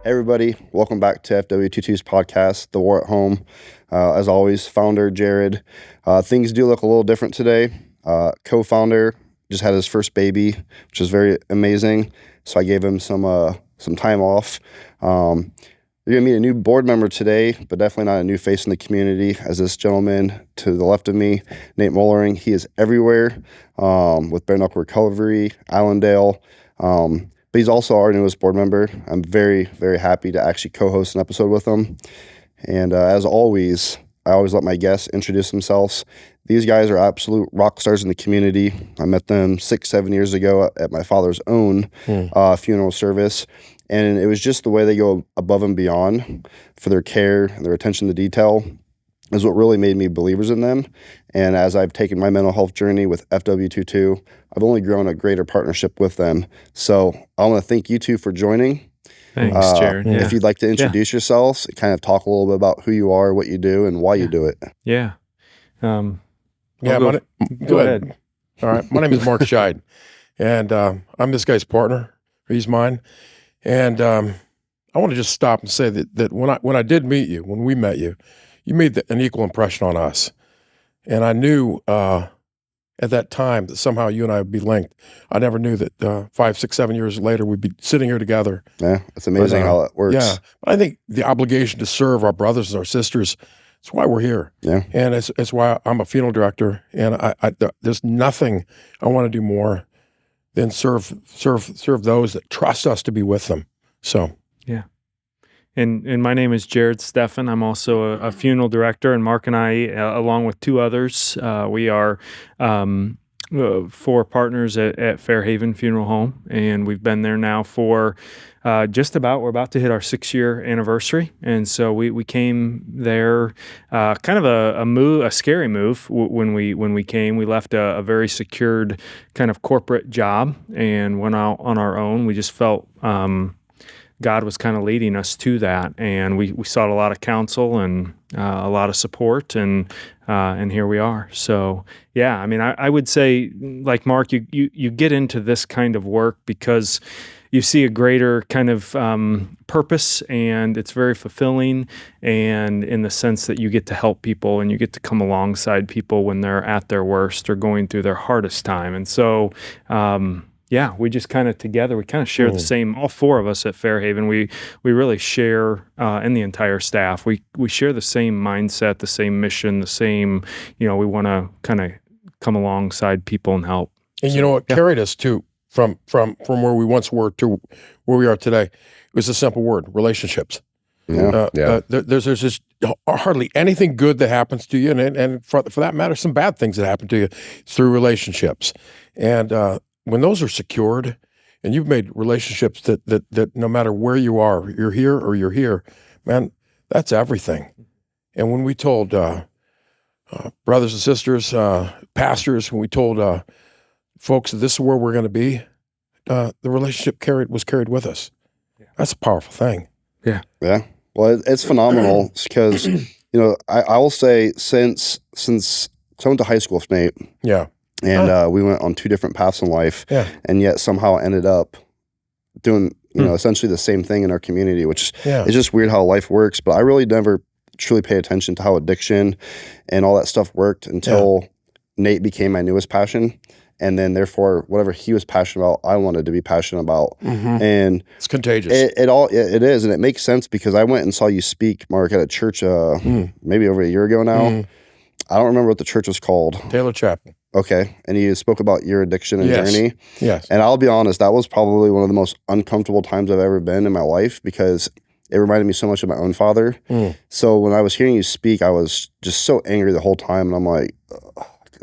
Hey everybody, welcome back to FW22's podcast, The War at Home. As always, founder Jared. Things do look a little different today. Co-founder just had his first baby, which is very amazing. So I gave him some time off. You're gonna meet a new board member today, but definitely not a new face in the community. As this gentleman to the left of me, Nate Mollering, he is everywhere with Bare Knuckle Recovery, Allendale. But he's also our newest board member. I'm very, very happy to actually co-host an episode with him. And as always, I always let my guests introduce themselves. These guys are absolute rock stars in the community. I met them 6-7 years ago at my father's own funeral service. And it was just the way they go above and beyond for their care and their attention to detail is what really made me believers in them. And as I've taken my mental health journey with FW22, I've only grown a greater partnership with them. So I want to thank you two for joining. Thanks, Jared. Yeah. If you'd like to introduce yourselves, kind of talk a little bit about who you are, what you do, and why you do it. Yeah. Go ahead. All right. My name is Mark Scheid, and I'm this guy's partner. He's mine. And I want to just stop and say that when I did meet you, when we met you, you made an equal impression on us. And I knew at that time that somehow you and I would be linked. I never knew that 5, 6, 7 years later we'd be sitting here together. Yeah, it's amazing how it works. Yeah, but I think the obligation to serve our brothers and our sisters, it's why we're here. Yeah, and it's why I'm a funeral director. And there's nothing I want to do more than serve those that trust us to be with them. So yeah. And my name is Jared Steffen. I'm also a funeral director, and Mark and I, along with two others, we are 4 partners at Fairhaven Funeral Home, and we've been there now for we're about to hit our 6-year anniversary. And so we came there, kind of a scary move when we came. We left a very secured kind of corporate job and went out on our own. We just felt God was kind of leading us to that, and we sought a lot of counsel and a lot of support, and here we are. So yeah, I mean, I would say, like Mark, you get into this kind of work because you see a greater kind of purpose, and it's very fulfilling, and in the sense that you get to help people and you get to come alongside people when they're at their worst or going through their hardest time, and so. Yeah, we just kind of together, we kind of share the same, all 4 of us at Fairhaven, we really share, and the entire staff, we share the same mindset, the same mission, the same, we want to kind of come alongside people and help. And you know what carried us to, from where we once were to where we are today, it was a simple word, relationships. There's just hardly anything good that happens to you, and for that matter, some bad things that happen to you through relationships. And when those are secured, and you've made relationships that no matter where you are, you're here or you're here, man, that's everything. And when we told brothers and sisters, pastors, when we told folks that this is where we're going to be, the relationship was carried with us. That's a powerful thing. Yeah. Yeah. Well, it's phenomenal because, I will say since I went to high school with Nate. Yeah. And we went on 2 different paths in life, and yet somehow ended up doing, essentially the same thing in our community, which is just weird how life works. But I really never truly paid attention to how addiction and all that stuff worked until Nate became my newest passion. And then therefore, whatever he was passionate about, I wanted to be passionate about. Mm-hmm. And it's contagious. It is. And it makes sense because I went and saw you speak, Mark, at a church maybe over a year ago now. I don't remember what the church was called. Taylor Chapel. Okay. And you spoke about your addiction and journey. Yes. And I'll be honest, that was probably one of the most uncomfortable times I've ever been in my life because it reminded me so much of my own father. So when I was hearing you speak, I was just so angry the whole time. And I'm like,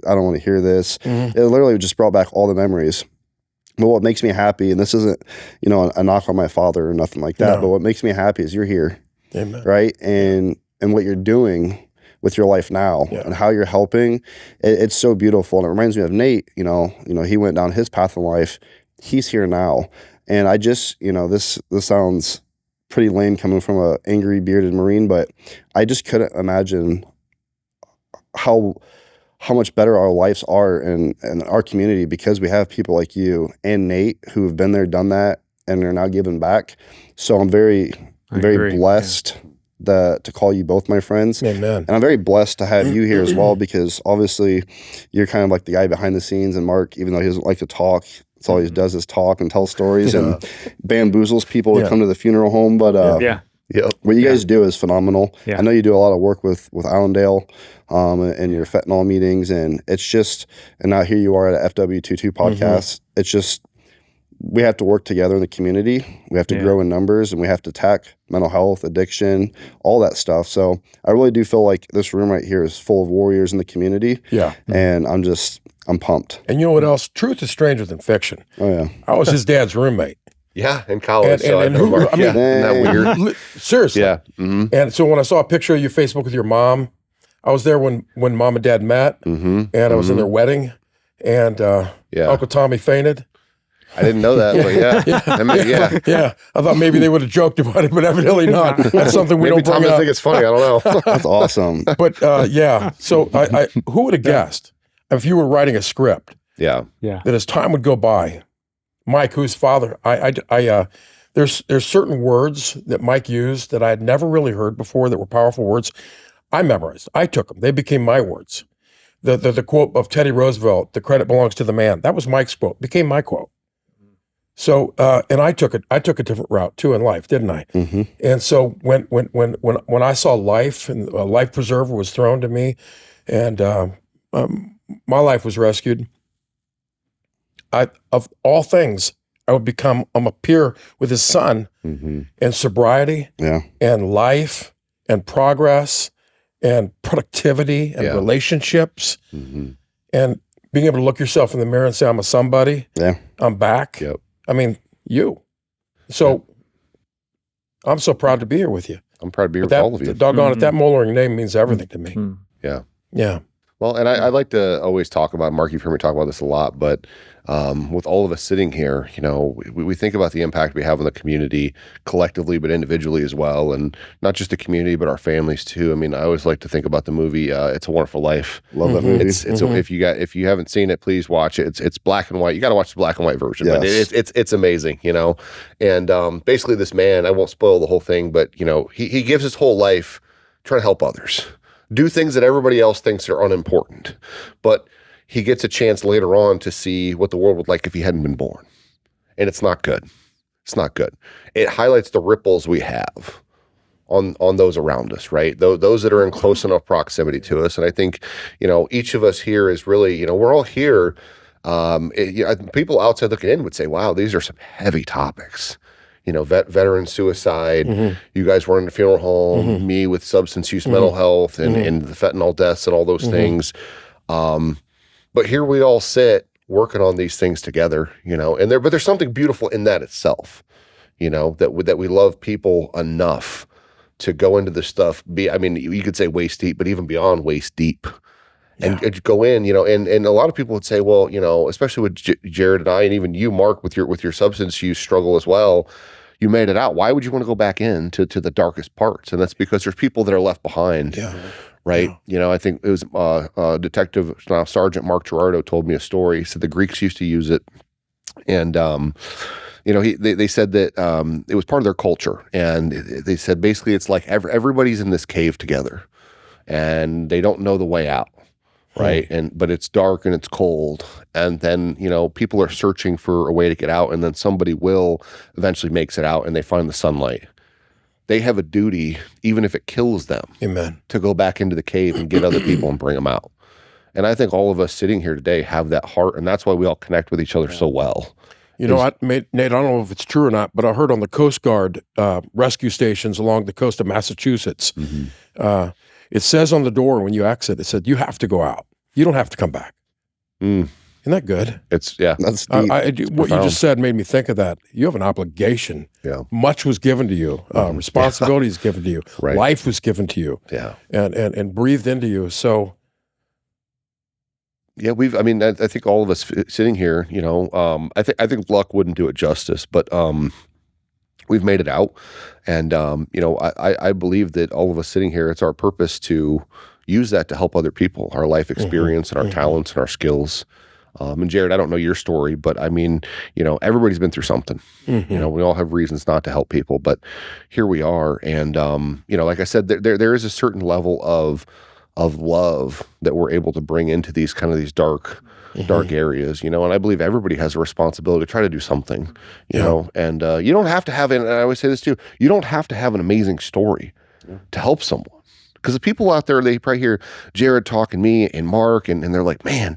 I don't want to hear this. It literally just brought back all the memories. But what makes me happy, and this isn't, a knock on my father or nothing like that, but what makes me happy is you're here. Amen. Right? And what you're doing with your life now and how you're helping, it's so beautiful. And it reminds me of Nate, he went down his path in life. He's here now. And I just, this sounds pretty lame coming from a angry bearded Marine, but I just couldn't imagine how much better our lives are in our community because we have people like you and Nate who have been there, done that, and are now giving back. So I'm very blessed to call you both my friends. Amen. And I'm very blessed to have you here as well, because obviously you're kind of like the guy behind the scenes, and Mark, even though he doesn't like to talk, that's all he does is talk and tell stories and bamboozles people to come to the funeral home. But what you guys do is phenomenal. I know you do a lot of work with Allendale and your fentanyl meetings, and it's just, and now here you are at FW22 podcast. It's just, we have to work together in the community. We have to grow in numbers, and we have to attack mental health, addiction, all that stuff. So I really do feel like this room right here is full of warriors in the community. Yeah. And I'm pumped. And you know what else? Truth is stranger than fiction. Oh, yeah. I was his dad's roommate. Yeah, in college. Isn't that weird? Seriously. Yeah. And so when I saw a picture of you Facebook with your mom, I was there when mom and dad met, and I was in their wedding, and Uncle Tommy fainted. I didn't know that, but yeah. I thought maybe they would have joked about it, but evidently not. That's something we don't bring up. I think it's funny. I don't know. That's awesome. But so I who would have guessed if you were writing a script? Yeah. That as time would go by, Mike, who's father, there's certain words that Mike used that I had never really heard before that were powerful words. I memorized. I took them. They became my words. The quote of Teddy Roosevelt, "The credit belongs to the man." That was Mike's quote. Became my quote. So, and I took a different route too in life, didn't I? And so when I saw life, and a life preserver was thrown to me, and my life was rescued, of all things, I would appear with his son, and sobriety, and life, and progress, and productivity, and relationships, and being able to look yourself in the mirror and say, "I'm a somebody. I'm back." I mean, you. So I'm so proud to be here with you. I'm proud to be here with all of you. Doggone it, that Mollering name means everything to me. Yeah. Well, and I like to always talk about, Mark, you've heard me talk about this a lot, but with all of us sitting here, you know, we think about the impact we have on the community collectively, but individually as well. And not just the community, but our families too. I mean, I always like to think about the movie, It's a Wonderful Life. Love that movie. If you haven't seen it, please watch it. It's black and white. You got to watch the black and white version, but it's amazing, you know? And basically this man, I won't spoil the whole thing, but you know, he gives his whole life trying to help others. Do things that everybody else thinks are unimportant. But he gets a chance later on to see what the world would like if he hadn't been born. And it's not good. It's not good. It highlights the ripples we have on those around us, right? Those that are in close enough proximity to us. And I think, you know, each of us here is really, you know, we're all here. People outside looking in would say, wow, these are some heavy topics. You know, veteran suicide, you guys were in the funeral home, me with substance use, mental health, and the fentanyl deaths and all those things. But here we all sit working on these things together, you know, but there's something beautiful in that itself, you know, that we love people enough to go into this stuff. You could say waist deep, but even beyond waist deep. And go in, you know, and a lot of people would say, well, you know, especially with Jared and I, and even you, Mark, with your substance use struggle as well, you made it out. Why would you want to go back into the darkest parts? And that's because there's people that are left behind, right? You know, I think it was Detective Sergeant Mark Gerardo told me a story. He said the Greeks used to use it, and you know, they said that it was part of their culture, and they said basically it's like everybody's in this cave together, and they don't know the way out. Right. But it's dark and it's cold. And then, you know, people are searching for a way to get out, and then somebody will eventually makes it out and they find the sunlight. They have a duty, even if it kills them, to go back into the cave and get other people and bring them out. And I think all of us sitting here today have that heart, and that's why we all connect with each other so well. You know, Nate, I don't know if it's true or not, but I heard on the Coast Guard rescue stations along the coast of Massachusetts, it says on the door when you exit, it said, you have to go out. You don't have to come back. Isn't that good? That's deep. What you just said made me think of that. You have an obligation. Much was given to you. Responsibility is given to you. Life was given to you. And breathed into you. So. Yeah, I think all of us sitting here, you know, I think luck wouldn't do it justice, but we've made it out. And, you know, I believe that all of us sitting here, it's our purpose to use that to help other people, our life experience and our talents and our skills. And Jared, I don't know your story, but I mean, everybody's been through something. We all have reasons not to help people, but here we are. And, like I said, there is a certain level of love that we're able to bring into these dark areas, and I believe everybody has a responsibility to try to do something, and you don't have to have, and I always say this too, you don't have to have an amazing story to help someone. Because the people out there, they probably hear Jared talking me and Mark, and they're like, man,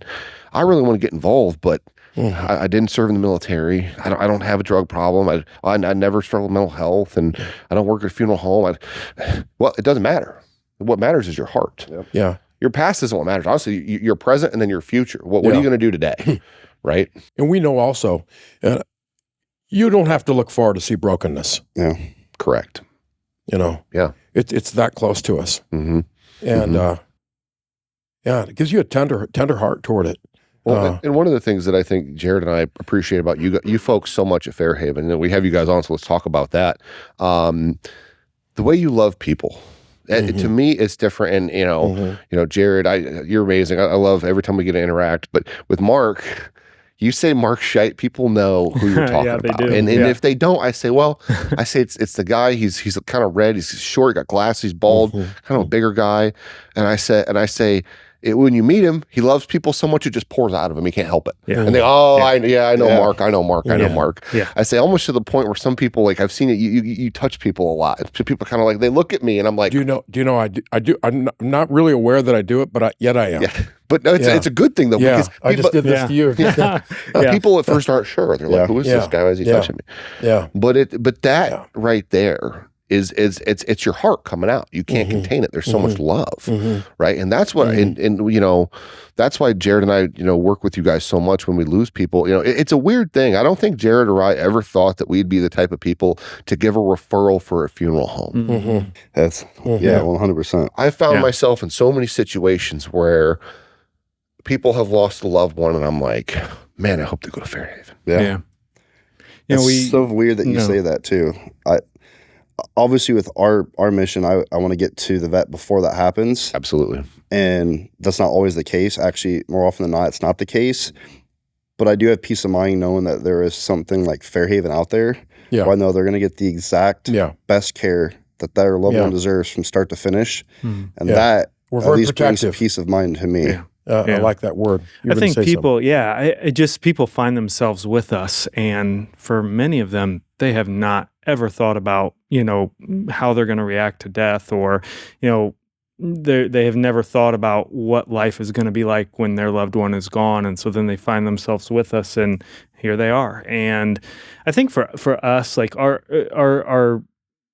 I really want to get involved, but I didn't serve in the military. I don't have a drug problem. I never struggled with mental health, and I don't work at a funeral home. Well, it doesn't matter. What matters is your heart. Yep. Yeah. Your past isn't what matters. Honestly, your present and then your future. What are you going to do today? Right? And we know also, you don't have to look far to see brokenness. Yeah. Correct. Yeah. It's that close to us. And, it gives you a tender heart toward it. Well, and one of the things that I think Jared and I appreciate about you folks so much at Fairhaven, and we have you guys on, so let's talk about that. The way you love people. To me, it's different. And, Jared, you're amazing. I love every time we get to interact. But with Mark, you say Mark Scheidt, people know who you're talking about. Do. And if they don't, I say, it's the guy. He's kind of red. He's short. He got glasses. He's bald. Kind of a bigger guy. And I say. When you meet him, he loves people so much it just pours out of him. He can't help it. Yeah. And they, I know Mark. I know Mark. I know Mark. Yeah. I say almost to the point where some people, like I've seen it. You touch people a lot. People kind of like they look at me and I'm like, do you know? I do. I'm not really aware that I do it, but yet I am. Yeah. But no, it's a good thing though. Yeah. Because I just did this to you. People at first aren't sure. They're like, who is this guy? Why is he touching me? Yeah. But that right there. It's your heart coming out. You can't contain it. There's so much love, right? And that's what, and that's why Jared and I, work with you guys so much when we lose people. It's a weird thing. I don't think Jared or I ever thought that we'd be the type of people to give a referral for a funeral home. That's 100%. I found myself in so many situations where people have lost a loved one, and I'm like, man, I hope they go to Fairhaven. Yeah. It's so weird that you say that too. Obviously, with our mission, I want to get to the vet before that happens. Absolutely. And that's not always the case. Actually, more often than not, it's not the case. But I do have peace of mind knowing that there is something like Fairhaven out there. Yeah. Where I know they're going to get the exact best care that their loved one deserves from start to finish. And that at least brings peace of mind to me. Yeah. I like that word. I think people, people find themselves with us. And for many of them, they have not ever thought about, how they're going to react to death, or, they have never thought about what life is going to be like when their loved one is gone. And so then they find themselves with us, and here they are. And I think for us, like our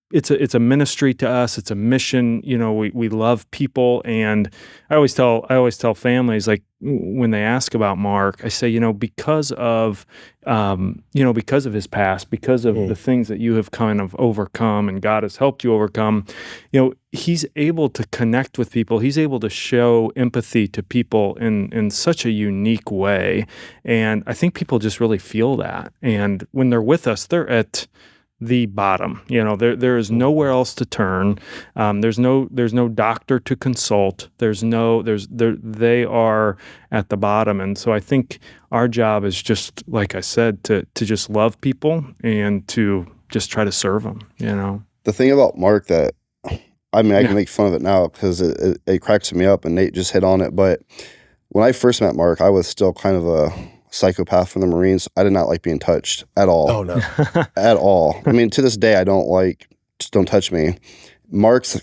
it's a ministry to us. It's a mission. We love people, and I always tell families, like when they ask about Mark, I say, because of his past, because of the things that you have kind of overcome, and God has helped you overcome, he's able to connect with people. He's able to show empathy to people in such a unique way, and I think people just really feel that. And when they're with us, they're at the bottom. There is nowhere else to turn. There's no doctor to consult. They are at the bottom. And so I think our job is just, like I said, to just love people and to just try to serve them, The thing about Mark that, I can make fun of it now because it cracks me up, and Nate just hit on it. But when I first met Mark, I was still kind of a psychopath from the Marines. I did not like being touched at all. Oh no. At all. To this day, I just don't touch me. Mark's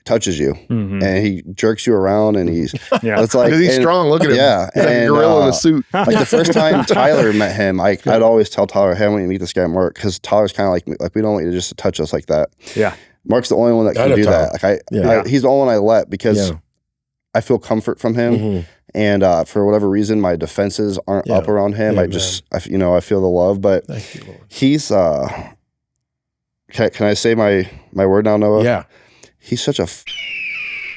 touches you, and he jerks you around, and he's it's like, he's strong. Look at him. Yeah, he's like a gorilla in a suit. Like the first time Tyler met him, I'd always tell Tyler, "Hey, I want you to meet this guy Mark," because Tyler's kind of like me. Like, we don't want you to just touch us like that. Yeah, Mark's the only one that can do that. Like he's the only one I let, because I feel comfort from him. And for whatever reason, my defenses aren't up around him. I feel the love. But thank you, Lord. He's can I say my word now, Noah? Yeah. He's such a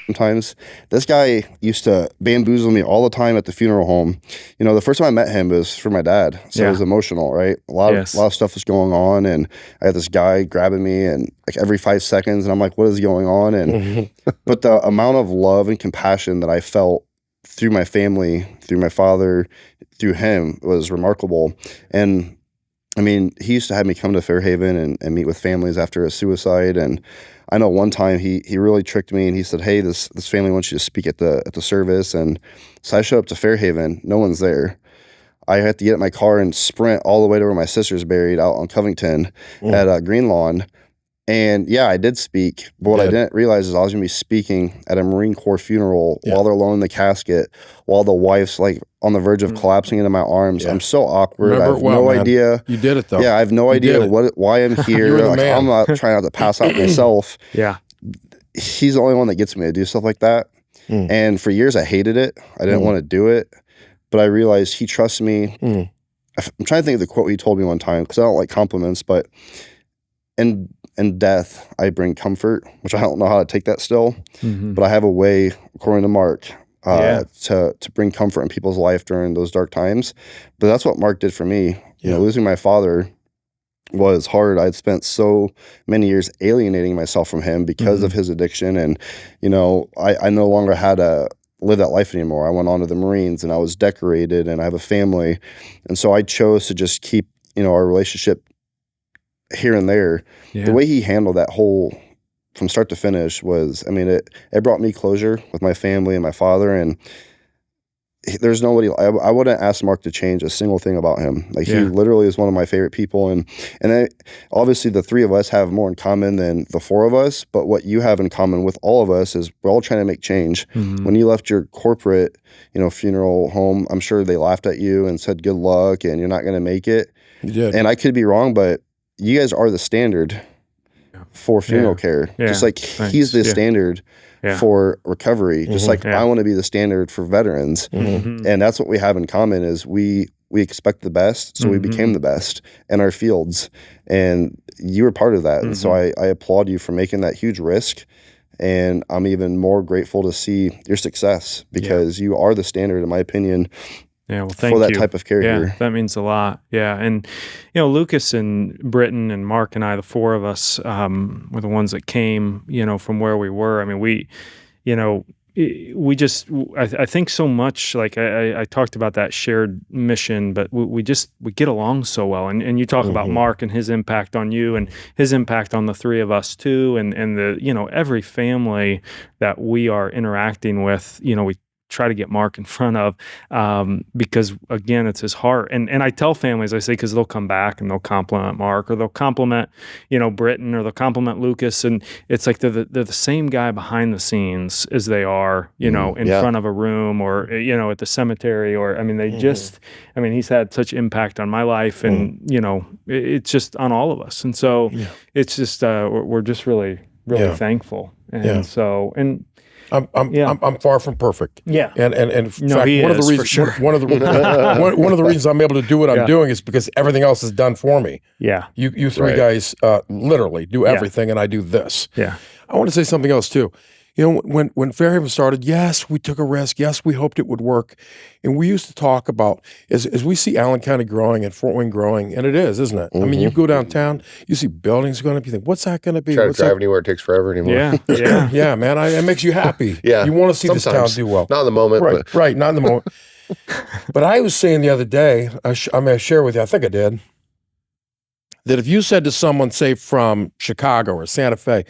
sometimes. This guy used to bamboozle me all the time at the funeral home. The first time I met him was for my dad. So it was emotional, right? A lot of stuff was going on, and I had this guy grabbing me, and like every 5 seconds, and I'm like, what is going on? And but the amount of love and compassion that I felt through my family, through my father, through him was remarkable. And I mean, he used to have me come to Fairhaven and meet with families after a suicide. And I know one time he really tricked me, and he said, "Hey, this family wants you to speak at the service." And so I showed up to Fairhaven. No one's there. I had to get in my car and sprint all the way to where my sister's buried out on Covington at Green Lawn. And yeah, I did speak, but what I didn't realize is I was going to be speaking at a Marine Corps funeral while they're low in the casket, while the wife's like on the verge of collapsing into my arms. I'm so awkward. I have no idea. You did it though. Yeah, I have no idea why I'm here. Like, I'm not trying not to pass out myself. Yeah. He's the only one that gets me to do stuff like that. And for years I hated it. I didn't want to do it, but I realized he trusts me. I'm trying to think of the quote he told me one time, because I don't like compliments, but in death, I bring comfort, which I don't know how to take that still, but I have a way, according to Mark, to bring comfort in people's life during those dark times. But that's what Mark did for me. You know, losing my father was hard. I'd spent so many years alienating myself from him because of his addiction. And, you know, I no longer had to live that life anymore. I went on to the Marines, and I was decorated, and I have a family. And so I chose to just keep, you know, our relationship here and there. The way he handled that whole from start to finish was, I mean, it brought me closure with my family and my father. And there's nobody, I wouldn't ask Mark to change a single thing about him. Like, he literally is one of my favorite people. And obviously the three of us have more in common than the four of us, but what you have in common with all of us is we're all trying to make change. When you left your corporate, you know, funeral home, I'm sure they laughed at you and said, good luck, and you're not going to make it. You did. And I could be wrong, but you guys are the standard for funeral care. Just like he's the standard for recovery. Just like I want to be the standard for veterans. And that's what we have in common is we expect the best, so we became the best in our fields. And you were part of that. And so I applaud you for making that huge risk. And I'm even more grateful to see your success, because you are the standard, in my opinion, well, thank for that you. type of care here. That means a lot. And, you know, Lucas and Britton and Mark and I, the four of us, were the ones that came, you know, from where we were. I mean, we just, I think so much, like I talked about that shared mission, but we get along so well. And you talk about Mark and his impact on you and his impact on the three of us too. And the, you know, every family that we are interacting with, you know, we try to get Mark in front of, because again, it's his heart. And I tell families, I say, because they'll come back and they'll compliment Mark, or they'll compliment, you know, Britton, or they'll compliment Lucas. And it's like they're the same guy behind the scenes as they are, you know, in front of a room, or, you know, at the cemetery, or, I mean, they just, I mean, he's had such impact on my life, and, you know, it's just on all of us. And so it's just, we're just really thankful. And so, and I'm far from perfect. And in fact, one of the reasons one of the reasons I'm able to do what I'm doing is because everything else is done for me. You three guys literally do everything, and I do this. I want to say something else too. You know, when Fairhaven started, yes, we took a risk. Yes, we hoped it would work. And we used to talk about, as we see Allen County growing and Fort Wayne growing, and it is, isn't it? I mean, you go downtown, you see buildings going up, you think, what's that going to be? Try to drive anywhere, it takes forever anymore. Yeah, man, it makes you happy. You want to see this town do well. Not in the moment. Right, not in the moment. But I was saying the other day, I may share with you, I think I did, that if you said to someone, say from Chicago or Santa Fe,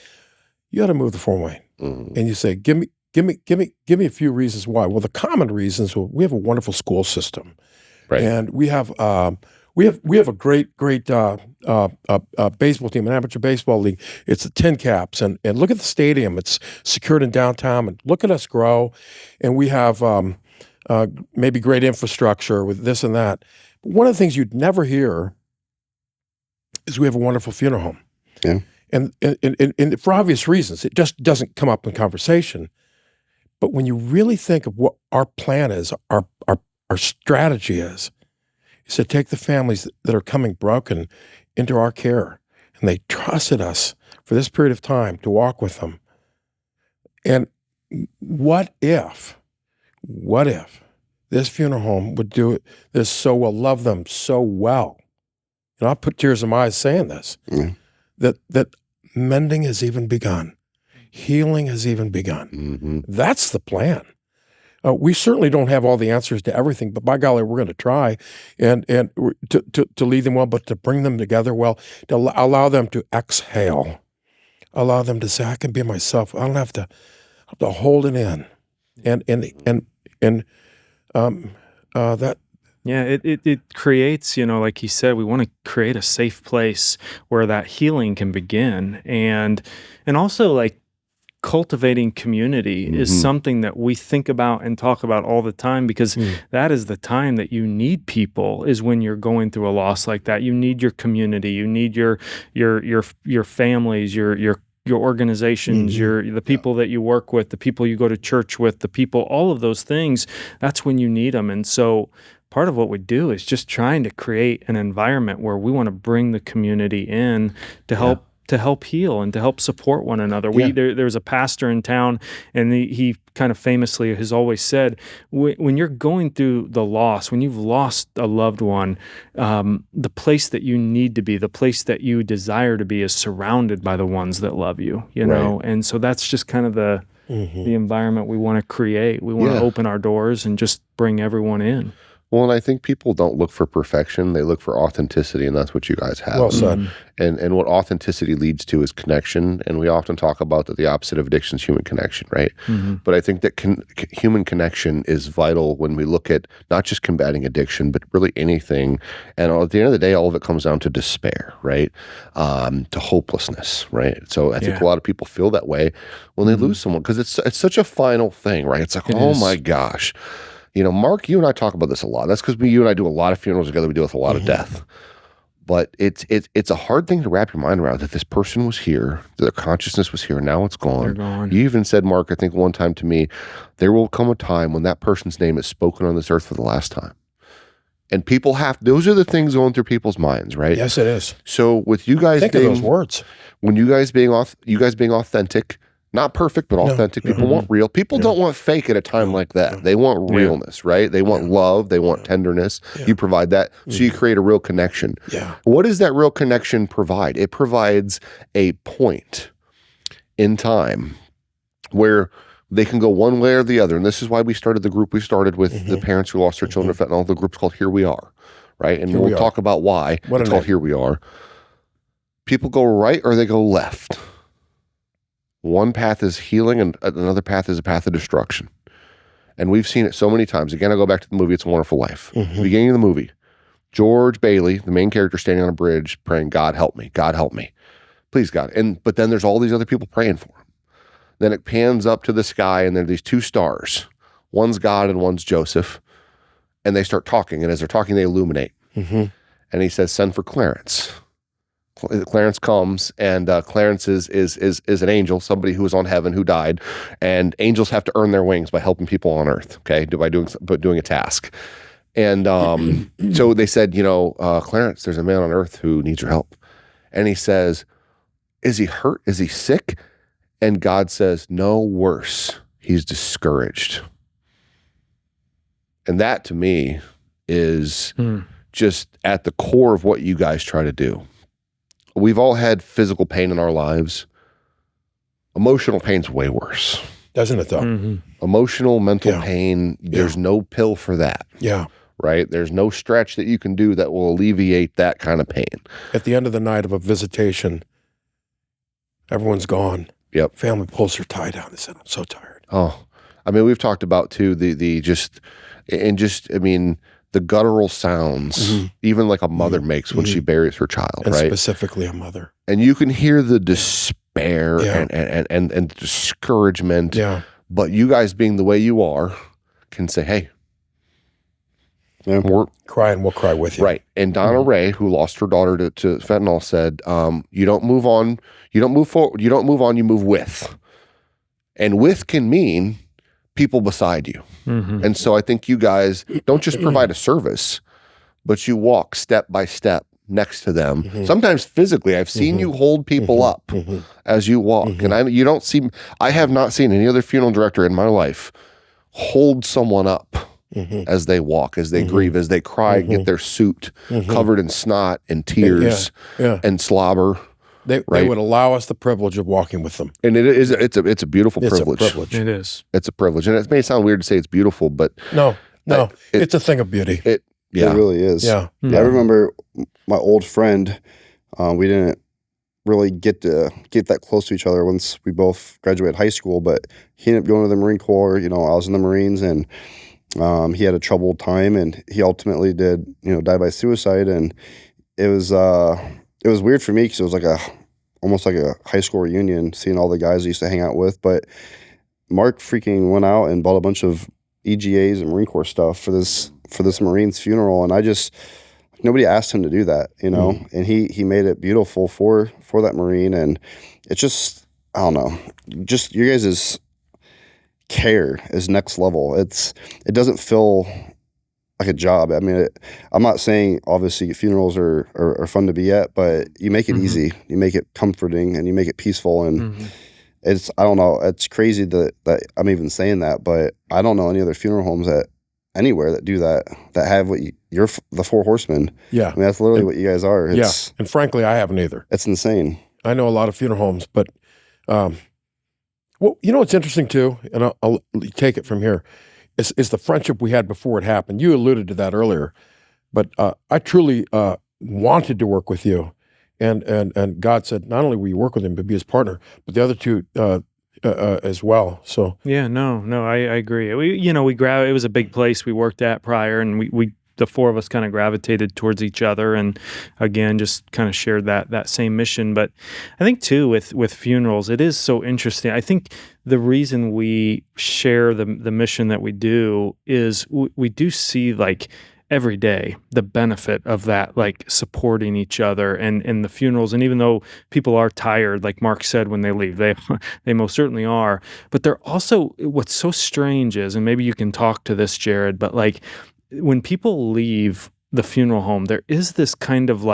you got to move to Fort Wayne. And you say, give me a few reasons why. Well, the common reasons, we have a wonderful school system, and we have a great baseball team, an amateur baseball league. It's the Tin Caps, and look at the stadium. It's secured in downtown, and look at us grow. And we have maybe great infrastructure with this and that. But one of the things you'd never hear is we have a wonderful funeral home. And for obvious reasons, it just doesn't come up in conversation. But when you really think of what our plan is, our strategy is to take the families that are coming broken into our care, and they trusted us for this period of time to walk with them. And what if this funeral home would do this so well, love them so well? And I'll put tears in my eyes saying this. That mending has even begun. Healing has even begun. That's the plan. We certainly don't have all the answers to everything, but by golly, we're going to try and to lead them well, but to bring them together well, to allow them to exhale, allow them to say, I can be myself. I don't have to hold it in. That. Yeah, it creates, like he said, we want to create a safe place where that healing can begin. And also like cultivating community is something that we think about and talk about all the time, because that is the time that you need people, is when you're going through a loss like that. You need your community, you need your families, your organizations, the people that you work with, the people you go to church with, the people, all of those things. That's when you need them. And so part of what we do is just trying to create an environment where we want to bring the community in to help heal and to help support one another. There's a pastor in town, and he kind of famously has always said, when you're going through the loss, when you've lost a loved one, the place that you need to be, the place that you desire to be, is surrounded by the ones that love you, you know? And so that's just kind of the environment we want to create. We want to open our doors and just bring everyone in. Well, and I think people don't look for perfection. They look for authenticity, and that's what you guys have. Well said. And what authenticity leads to is connection. And we often talk about that the opposite of addiction is human connection, right? But I think that human connection is vital when we look at not just combating addiction, but really anything. And at the end of the day, all of it comes down to despair, right? To hopelessness, right? So I think a lot of people feel that way when they lose someone, because it's such a final thing, right? It's like, my gosh. Mark, you and I talk about this a lot. That's because you and I do a lot of funerals together. We deal with a lot of death. But it's a hard thing to wrap your mind around, that this person was here, their consciousness was here, now it's gone. They're gone. You even said, Mark, I think one time to me, there will come a time when that person's name is spoken on this earth for the last time. And those are the things going through people's minds, right? Yes, it is. So with you guys think of those words. When you guys being authentic, not perfect, but authentic. People want real. People don't want fake at a time like that. They want realness, right? They want love. They want tenderness. You provide that. So you create a real connection. What does that real connection provide? It provides a point in time where they can go one way or the other. And this is why we started the group we started with, the parents who lost their children to fentanyl. The group's called Here We Are, right? And we'll talk about why it's called Here We Are. People go right or they go left. One path is healing and another path is a path of destruction. And we've seen it so many times. Again, I go back to the movie, It's a Wonderful Life. Beginning of the movie, George Bailey, the main character, standing on a bridge praying, God help me, please God. But then there's all these other people praying for him. Then it pans up to the sky and there are these two stars. One's God and one's Joseph. And they start talking. And as they're talking, they illuminate. And he says, send for Clarence. Clarence comes, and Clarence is an angel, somebody who was on heaven who died, and angels have to earn their wings by helping people on earth, okay, by doing a task. And so they said, Clarence, there's a man on earth who needs your help. And he says, is he hurt? Is he sick? And God says, no, worse. He's discouraged. And that to me is just at the core of what you guys try to do. We've all had physical pain in our lives. Emotional pain's way worse. Doesn't it, though? Emotional, mental pain, there's no pill for that. Right? There's no stretch that you can do that will alleviate that kind of pain. At the end of the night of a visitation, everyone's gone. Family pulls their tie down. They said, I'm so tired. Oh, I mean, we've talked about, too, the guttural sounds, even like a mother makes when she buries her child, and right? Specifically a mother. And you can hear the despair and discouragement. But you guys being the way you are can say, hey, we're crying, we'll cry with you. Right. And Donna Ray, who lost her daughter to fentanyl, said, you don't move on, you don't move forward, you don't move on, you move with. And with can mean people beside you. And so I think you guys don't just provide a service, but you walk step by step next to them. Sometimes physically, I've seen you hold people up as you walk. And I have not seen any other funeral director in my life hold someone up as they walk, as they grieve, as they cry, get their suit covered in snot and tears and slobber. They would allow us the privilege of walking with them. And it's a beautiful privilege. It's a privilege. It is. It's a privilege. And it may sound weird to say it's beautiful, but no, it's a thing of beauty. It really is. Yeah. I remember my old friend, we didn't really get that close to each other once we both graduated high school, but he ended up going to the Marine Corps. I was in the Marines, and he had a troubled time, and he ultimately did, die by suicide. And it was weird for me because it was almost like a high school reunion, seeing all the guys I used to hang out with. But Mark freaking went out and bought a bunch of EGAs and Marine Corps stuff for this Marine's funeral, and nobody asked him to do that, and he made it beautiful for that Marine. And it's just, I don't know, just you guys' care is next level. It doesn't feel like a job. I mean, I'm not saying obviously funerals are fun to be at, but you make it easy, you make it comforting, and you make it peaceful. And it's, I don't know, it's crazy that I'm even saying that, but I don't know any other funeral homes anywhere that do that have what you're the Four Horsemen. Yeah. I mean, that's literally what you guys are. And frankly, I haven't either. It's insane. I know a lot of funeral homes, but well, what's interesting too, and I'll take it from here, is the friendship we had before it happened. You alluded to that earlier, but I truly wanted to work with you, and God said not only will you work with him, but be his partner, but the other two as well. So yeah, no, I agree. It was a big place we worked at prior, and we the four of us kind of gravitated towards each other, and again, just kind of shared that same mission. But I think too with funerals, it is so interesting. I think the reason we share the mission that we do is we do see every day the benefit of that, supporting each other and the funerals. And even though people are tired, like Mark said, when they leave, they most certainly are. But they're also, what's so strange is, and maybe you can talk to this, Jared, but when people leave the funeral home, there is this kind of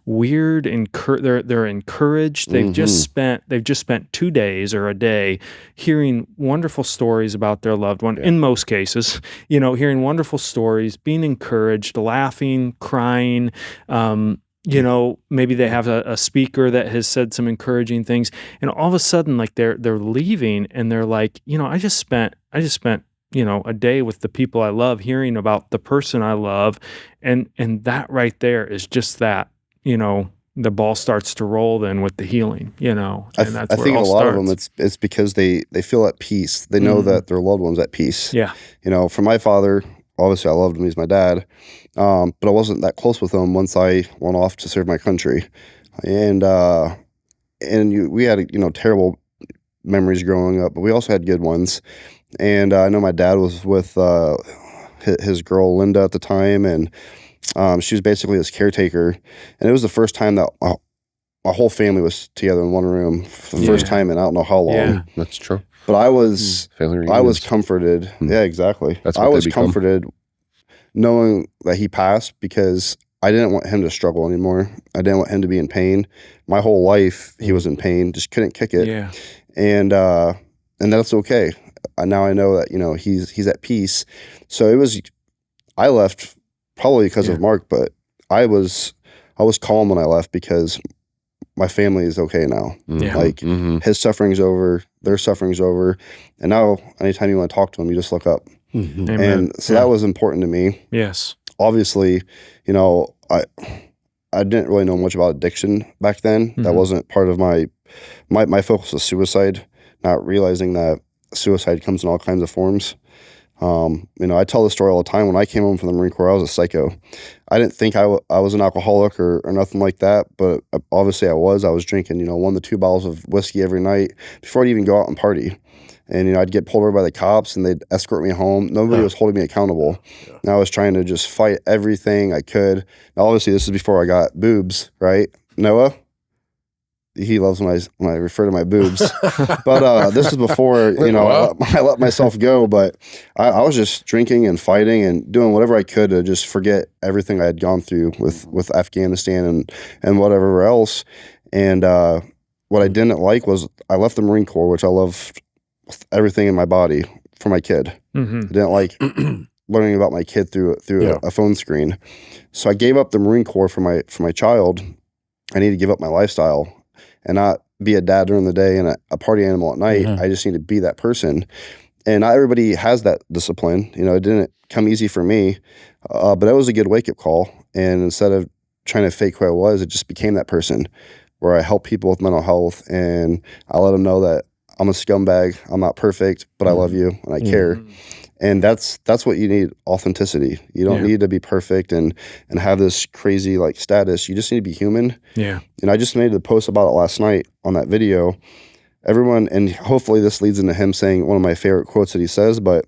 weird they're encouraged. They've just spent 2 days or a day hearing wonderful stories about their loved one. In most cases, hearing wonderful stories, being encouraged, laughing, crying. Maybe they have a speaker that has said some encouraging things, and all of a sudden, they're leaving, and they're like, I just spent a day with the people I love, hearing about the person I love, and that right there is just that, the ball starts to roll then with the healing, and that's I where think it all a lot starts. of them it's because they feel at peace. They know that their loved one's at peace. Yeah. For my father, obviously I loved him. He's my dad, but I wasn't that close with him once I went off to serve my country, and we had terrible memories growing up, but we also had good ones. And I know my dad was with his girl Linda at the time, and she was basically his caretaker. And it was the first time that my whole family was together in one room for the first time in I don't know how long. Yeah, that's true. But I was comforted. Yeah, exactly. I was comforted knowing that he passed, because I didn't want him to struggle anymore. I didn't want him to be in pain. My whole life he was in pain, just couldn't kick it. Yeah. And that's okay. Now I know that he's at peace. So I left probably because of Mark, but I was calm when I left because my family is okay now. His suffering's over, their suffering's over, and now anytime you want to talk to him, you just look up. And so that was important to me. Yes. Obviously, I didn't really know much about addiction back then. That wasn't part of my focus was suicide, not realizing that suicide comes in all kinds of forms. I tell this story all the time. When I came home from the Marine Corps, I was a psycho. I didn't think I was an alcoholic or nothing like that, but obviously I was drinking, 1 to 2 bottles of whiskey every night before I'd even go out and party. And, I'd get pulled over by the cops and they'd escort me home. Nobody was holding me accountable. Yeah. And I was trying to just fight everything I could. Now, obviously, this is before I got boobs, right? Noah? He loves when I refer to my boobs. But this is before, I let myself go. But I was just drinking and fighting and doing whatever I could to just forget everything I had gone through with Afghanistan and whatever else. And what I didn't like was I left the Marine Corps, which I loved with everything in my body for my kid. I didn't like learning about my kid through a phone screen. So I gave up the Marine Corps for my child. I need to give up my lifestyle. and not be a dad during the day and a party animal at night. I just need to be that person. And not everybody has that discipline. You know, it didn't come easy for me, but it was a good wake-up call. And instead of trying to fake who I was, it just became that person where I help people with mental health, and I let them know that I'm a scumbag, I'm not perfect, but I love you and I care. And that's what you need, authenticity. You don't need to be perfect and have this crazy like status. You just need to be human. Yeah. And I just made a post about it last night on that video. Everyone, and hopefully this leads into him saying one of my favorite quotes that he says, but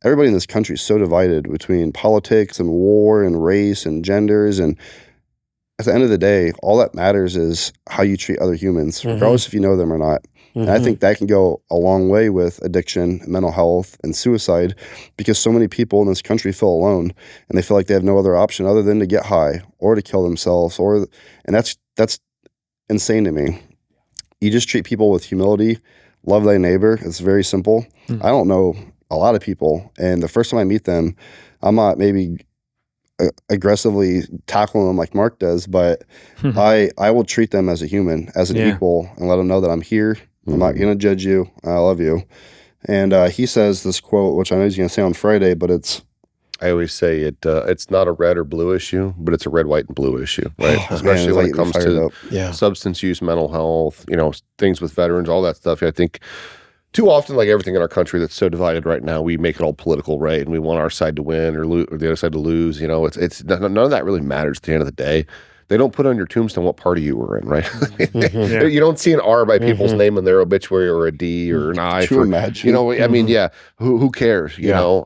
everybody in this country is so divided between politics and war and race and genders. And at the end of the day, all that matters is how you treat other humans, regardless if you know them or not. And I think that can go a long way with addiction, mental health, and suicide, because so many people in this country feel alone and they feel like they have no other option other than to get high or to kill themselves. And that's insane to me. You just treat people with humility, love thy neighbor. It's very simple. I don't know a lot of people, and the first time I meet them, I'm not maybe aggressively tackling them like Mark does, but I will treat them as a human, as an equal, and let them know that I'm here. I'm not going to judge you. I love you. And he says this quote, which I know he's going to say on Friday, but I always say it's not a red or blue issue, but it's a red, white, and blue issue, right? Especially when it comes to substance use, mental health, things with veterans, all that stuff. I think too often, like everything in our country that's so divided right now, we make it all political, right? And we want our side to win or the other side to lose. It's none of that really matters at the end of the day. They don't put on your tombstone what party you were in, right? You don't see an R by people's name in their obituary, or a D or an I. Imagine. I mean, who cares? You know,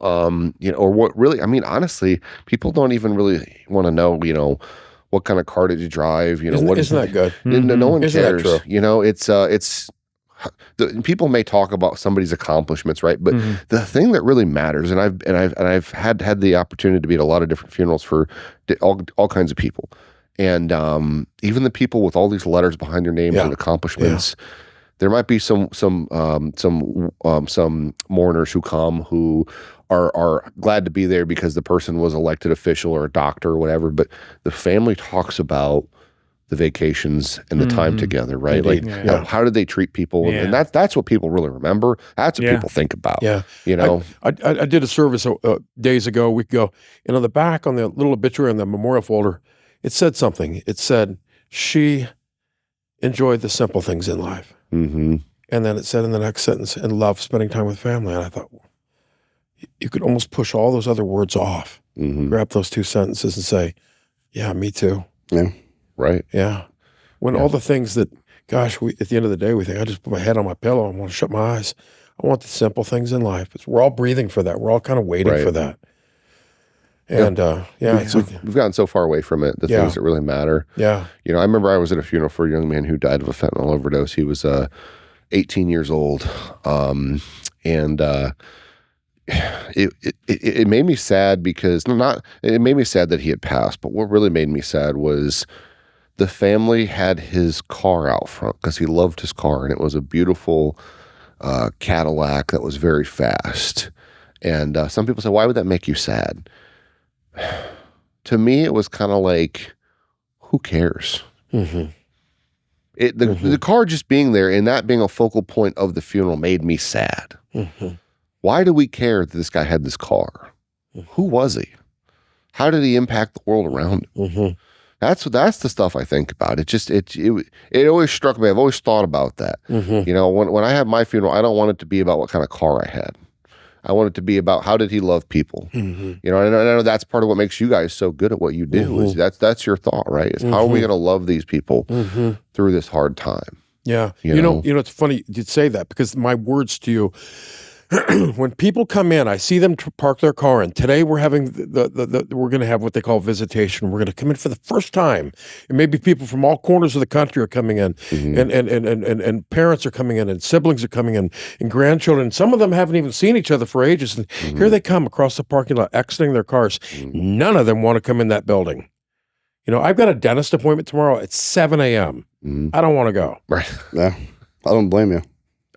or what really? I mean, honestly, people don't even really want to know. What kind of car did you drive? Isn't that good? No one Isn't cares. That true? It's. People may talk about somebody's accomplishments, right? But the thing that really matters, and I've had the opportunity to be at a lot of different funerals for all kinds of people. And even the people with all these letters behind their names and accomplishments, there might be some mourners who come who are glad to be there because the person was elected official or a doctor or whatever. But the family talks about the vacations and the time together, right? Indeed. Like how did they treat people? And that's what people really remember. That's what people think about. Yeah. I did a service days ago, a week ago, and on the back, on the little obituary on the memorial folder, it said something. It said, she enjoyed the simple things in life. And then it said in the next sentence, and loved spending time with family. And I thought, you could almost push all those other words off, grab those two sentences and say, yeah, me too. Yeah. Right. Yeah. When all the things that, gosh, at the end of the day, we think, I just put my head on my pillow. I want to shut my eyes. I want the simple things in life. We're all breathing for that. We're all kind of waiting for that. And we've gotten so far away from it, the things that really matter. Yeah. I remember I was at a funeral for a young man who died of a fentanyl overdose. He was 18 years old. It made me sad because it made me sad that he had passed, but what really made me sad was the family had his car out front because he loved his car, and it was a beautiful Cadillac that was very fast. And some people say, why would that make you sad? To me, it was kind of like, who cares? The car just being there and that being a focal point of the funeral made me sad. Why do we care that this guy had this car? Who was he? How did he impact the world around him? That's the stuff I think about. It always struck me. I've always thought about that. When I have my funeral, I don't want it to be about what kind of car I had. I want it to be about how did he love people. And I know that's part of what makes you guys so good at what you do. Is that's your thought, right? Is how are we going to love these people through this hard time? Yeah. You know, it's funny you'd say that, because my words to you, when people come in, I see them park their car in. Today we're having we're going to have what they call visitation. We're going to come in for the first time, and maybe people from all corners of the country are coming in, and parents are coming in, and siblings are coming in, and grandchildren. Some of them haven't even seen each other for ages, and here they come across the parking lot, exiting their cars. None of them want to come in that building. I've got a dentist appointment tomorrow at 7 a.m. I don't want to go. Right. Yeah. I don't blame you.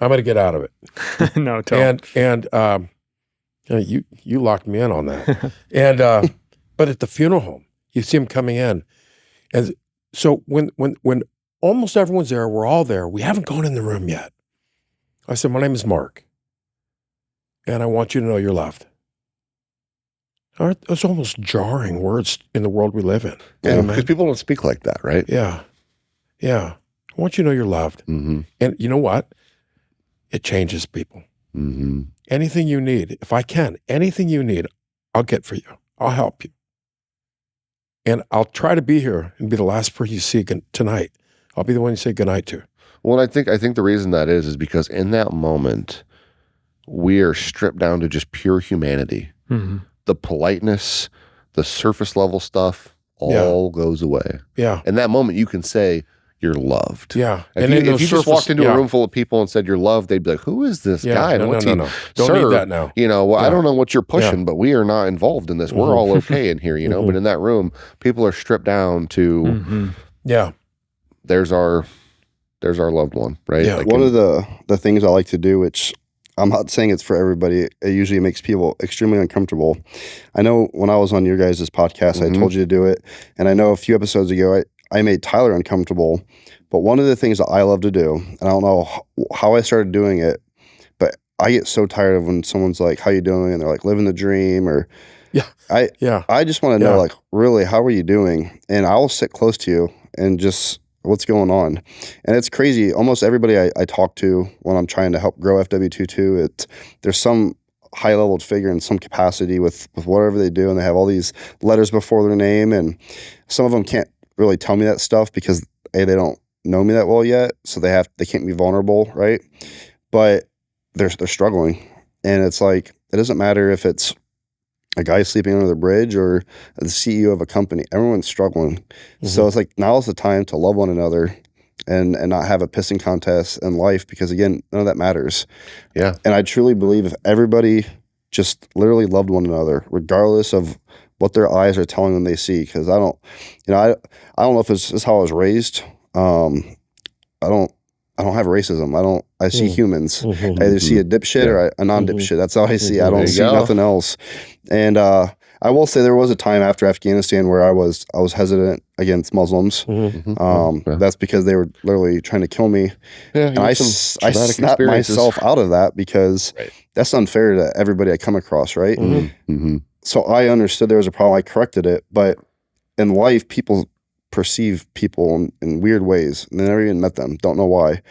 I'm going to get out of it. No, totally. And you locked me in on that. And but at the funeral home, you see them coming in, and so when almost everyone's there. We're all there. We haven't gone in the room yet. I said, my name is Mark, and I want you to know you're loved. Those almost jarring words in the world we live in. Yeah, because people don't speak like that, right? Yeah. I want you to know you're loved. Mm-hmm. And you know what? It changes people. Mm-hmm. Anything you need, if I can, anything you need, I'll get for you. I'll help you. And I'll try to be here and be the last person you see tonight. I'll be the one you say goodnight to. Well, I think the reason that is because in that moment, we are stripped down to just pure humanity. Mm-hmm. The politeness, the surface level stuff, all goes away. Yeah. In that moment, you can say you're loved. Yeah. If you just walked into a room full of people and said you're loved, they'd be like, "Who is this guy? No. Don't Sir, need that now. I don't know what you're pushing, but we are not involved in this. We're all okay in here, But in that room, people are stripped down to, there's our loved one, right? Yeah. Like one of the things I like to do, which I'm not saying it's for everybody, it usually makes people extremely uncomfortable. I know when I was on your guys' podcast, I told you to do it, and I know a few episodes ago, I made Tyler uncomfortable, but one of the things that I love to do, and I don't know how I started doing it, but I get so tired of when someone's like, "How you doing?" and they're like, "Living the dream," or I just want to know, like, really, how are you doing? And I will sit close to you and just, what's going on? And it's crazy. Almost everybody I talk to when I'm trying to help grow FW22, there's some high-level figure in some capacity with whatever they do, and they have all these letters before their name, and some of them can't really tell me that stuff because they don't know me that well yet, so they can't be vulnerable, right? But they're struggling, and it's like, it doesn't matter if it's a guy sleeping under the bridge or the CEO of a company. Everyone's struggling. Mm-hmm. So it's like, now is the time to love one another and not have a pissing contest in life, because again, none of that matters. Yeah. And I truly believe if everybody just literally loved one another, regardless of what their eyes are telling them they see, because I don't know if it's how I was raised. I don't have racism. I see humans. I either see a dipshit or a non-dipshit. That's how I see. I don't see nothing else. And I will say there was a time after Afghanistan where I was hesitant against Muslims. That's because they were literally trying to kill me. Yeah, and I snapped myself out of that because that's unfair to everybody I come across, right? So I understood there was a problem. I corrected it. But in life, people perceive people in weird ways. They never even met them. Don't know why.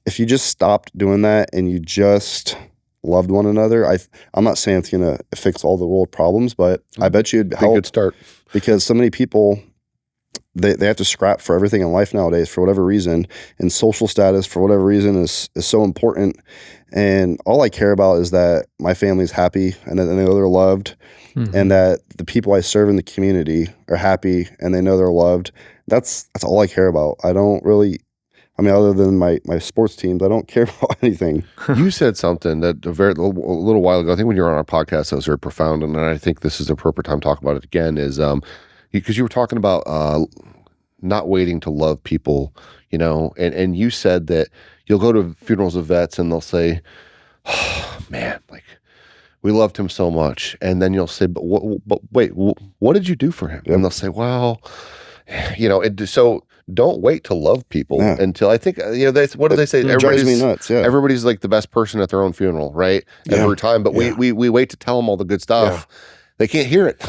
If you just stopped doing that and you just loved one another, I'm not saying it's going to fix all the world problems, but I bet you it'd help. Good start. Because so many people, they have to scrap for everything in life nowadays for whatever reason, and social status for whatever reason is so important. And all I care about is that my family's happy and that they know they're loved, and that the people I serve in the community are happy and they know they're loved. That's all I care about. I don't really, other than my sports teams, I don't care about anything. You said something that a little while ago, I think when you were on our podcast, that was very profound, and I think this is the appropriate time to talk about it again, is because you were talking about not waiting to love people, and you said that you'll go to funerals of vets and they'll say, "Oh, man, like, we loved him so much," and then you'll say, "But wait, what did you do for him?" Yep. And they'll say, "Well, so don't wait to love people until," I think, what do they say? It drives me nuts. Yeah. Everybody's like the best person at their own funeral, right? Every time, but we wait to tell them all the good stuff. Yeah. They can't hear it,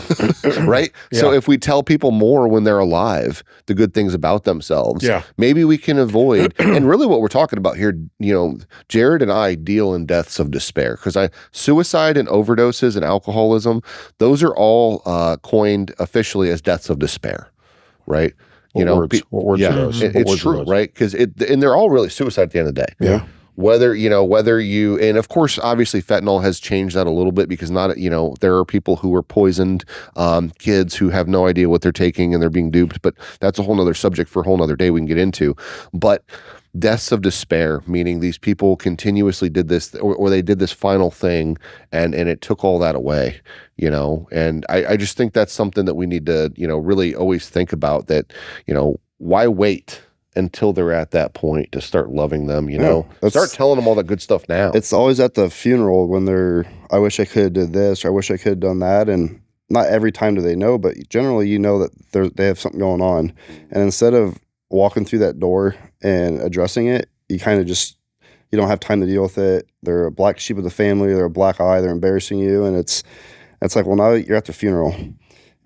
right? Yeah. So if we tell people more when they're alive, the good things about themselves, maybe we can avoid. And really what we're talking about here, Jared and I deal in deaths of despair, because suicide and overdoses and alcoholism, those are all coined officially as deaths of despair, right? What words are those? It's true, right? Because and they're all really suicide at the end of the day. Yeah. Whether you, and of course, obviously fentanyl has changed that a little bit, because there are people who are poisoned, kids who have no idea what they're taking and they're being duped, but that's a whole nother subject for a whole nother day we can get into. But deaths of despair, meaning these people continuously did this, or they did this final thing and it took all that away, and I just think that's something that we need to, really always think about, that, why wait until they're at that point to start loving them, start telling them all that good stuff now. It's always at the funeral when I wish I could have did this, or I wish I could have done that. And not every time do they know, but generally that they have something going on. And instead of walking through that door and addressing it, you kind of just, you don't have time to deal with it. They're a black sheep of the family. They're a black eye. They're embarrassing you. And it's like, well, now you're at the funeral.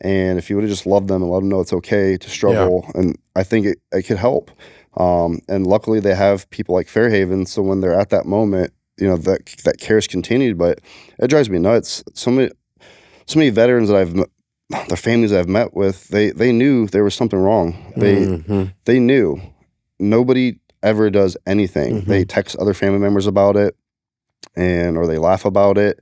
And if you would have just loved them and let them know it's okay to struggle, and I think it could help. And luckily they have people like Fairhaven. So when they're at that moment, that care is continued, but it drives me nuts. So many veterans that their families I've met with, they knew there was something wrong. They knew. Nobody ever does anything. They text other family members about it, or they laugh about it.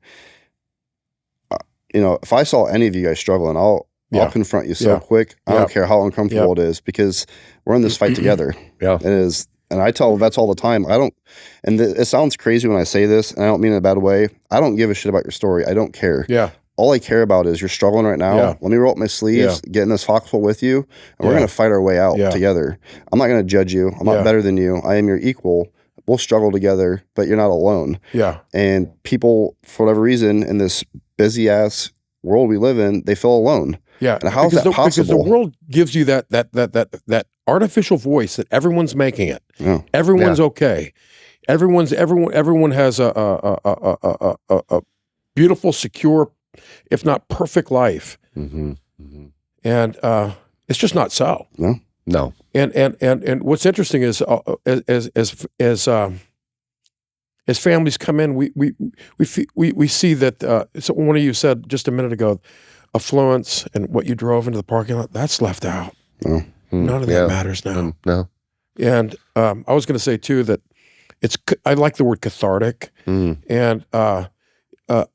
If I saw any of you guys struggling, I'll confront you so quick. I don't care how uncomfortable it is, because we're in this fight together. It is. And I tell vets all the time, it sounds crazy when I say this, and I don't mean it in a bad way. I don't give a shit about your story. I don't care. All I care about is you're struggling right now. Let me roll up my sleeves, get in this foxhole with you, and we're going to fight our way out together. I'm not going to judge you. I'm not better than you. I am your equal. We'll struggle together, but you're not alone. And people, for whatever reason, in this busy-ass world we live in, they feel alone. And how is that possible? Because the world gives you that artificial voice that everyone's making it. Everyone's okay. Everyone has a beautiful, secure, if not perfect life. And it's just not so. No. And what's interesting is as families come in, we see that. So one of you said just a minute ago, affluence and what you drove into the parking lot, that's left out. None of that matters now. No. And I was going to say too that I like the word cathartic. And I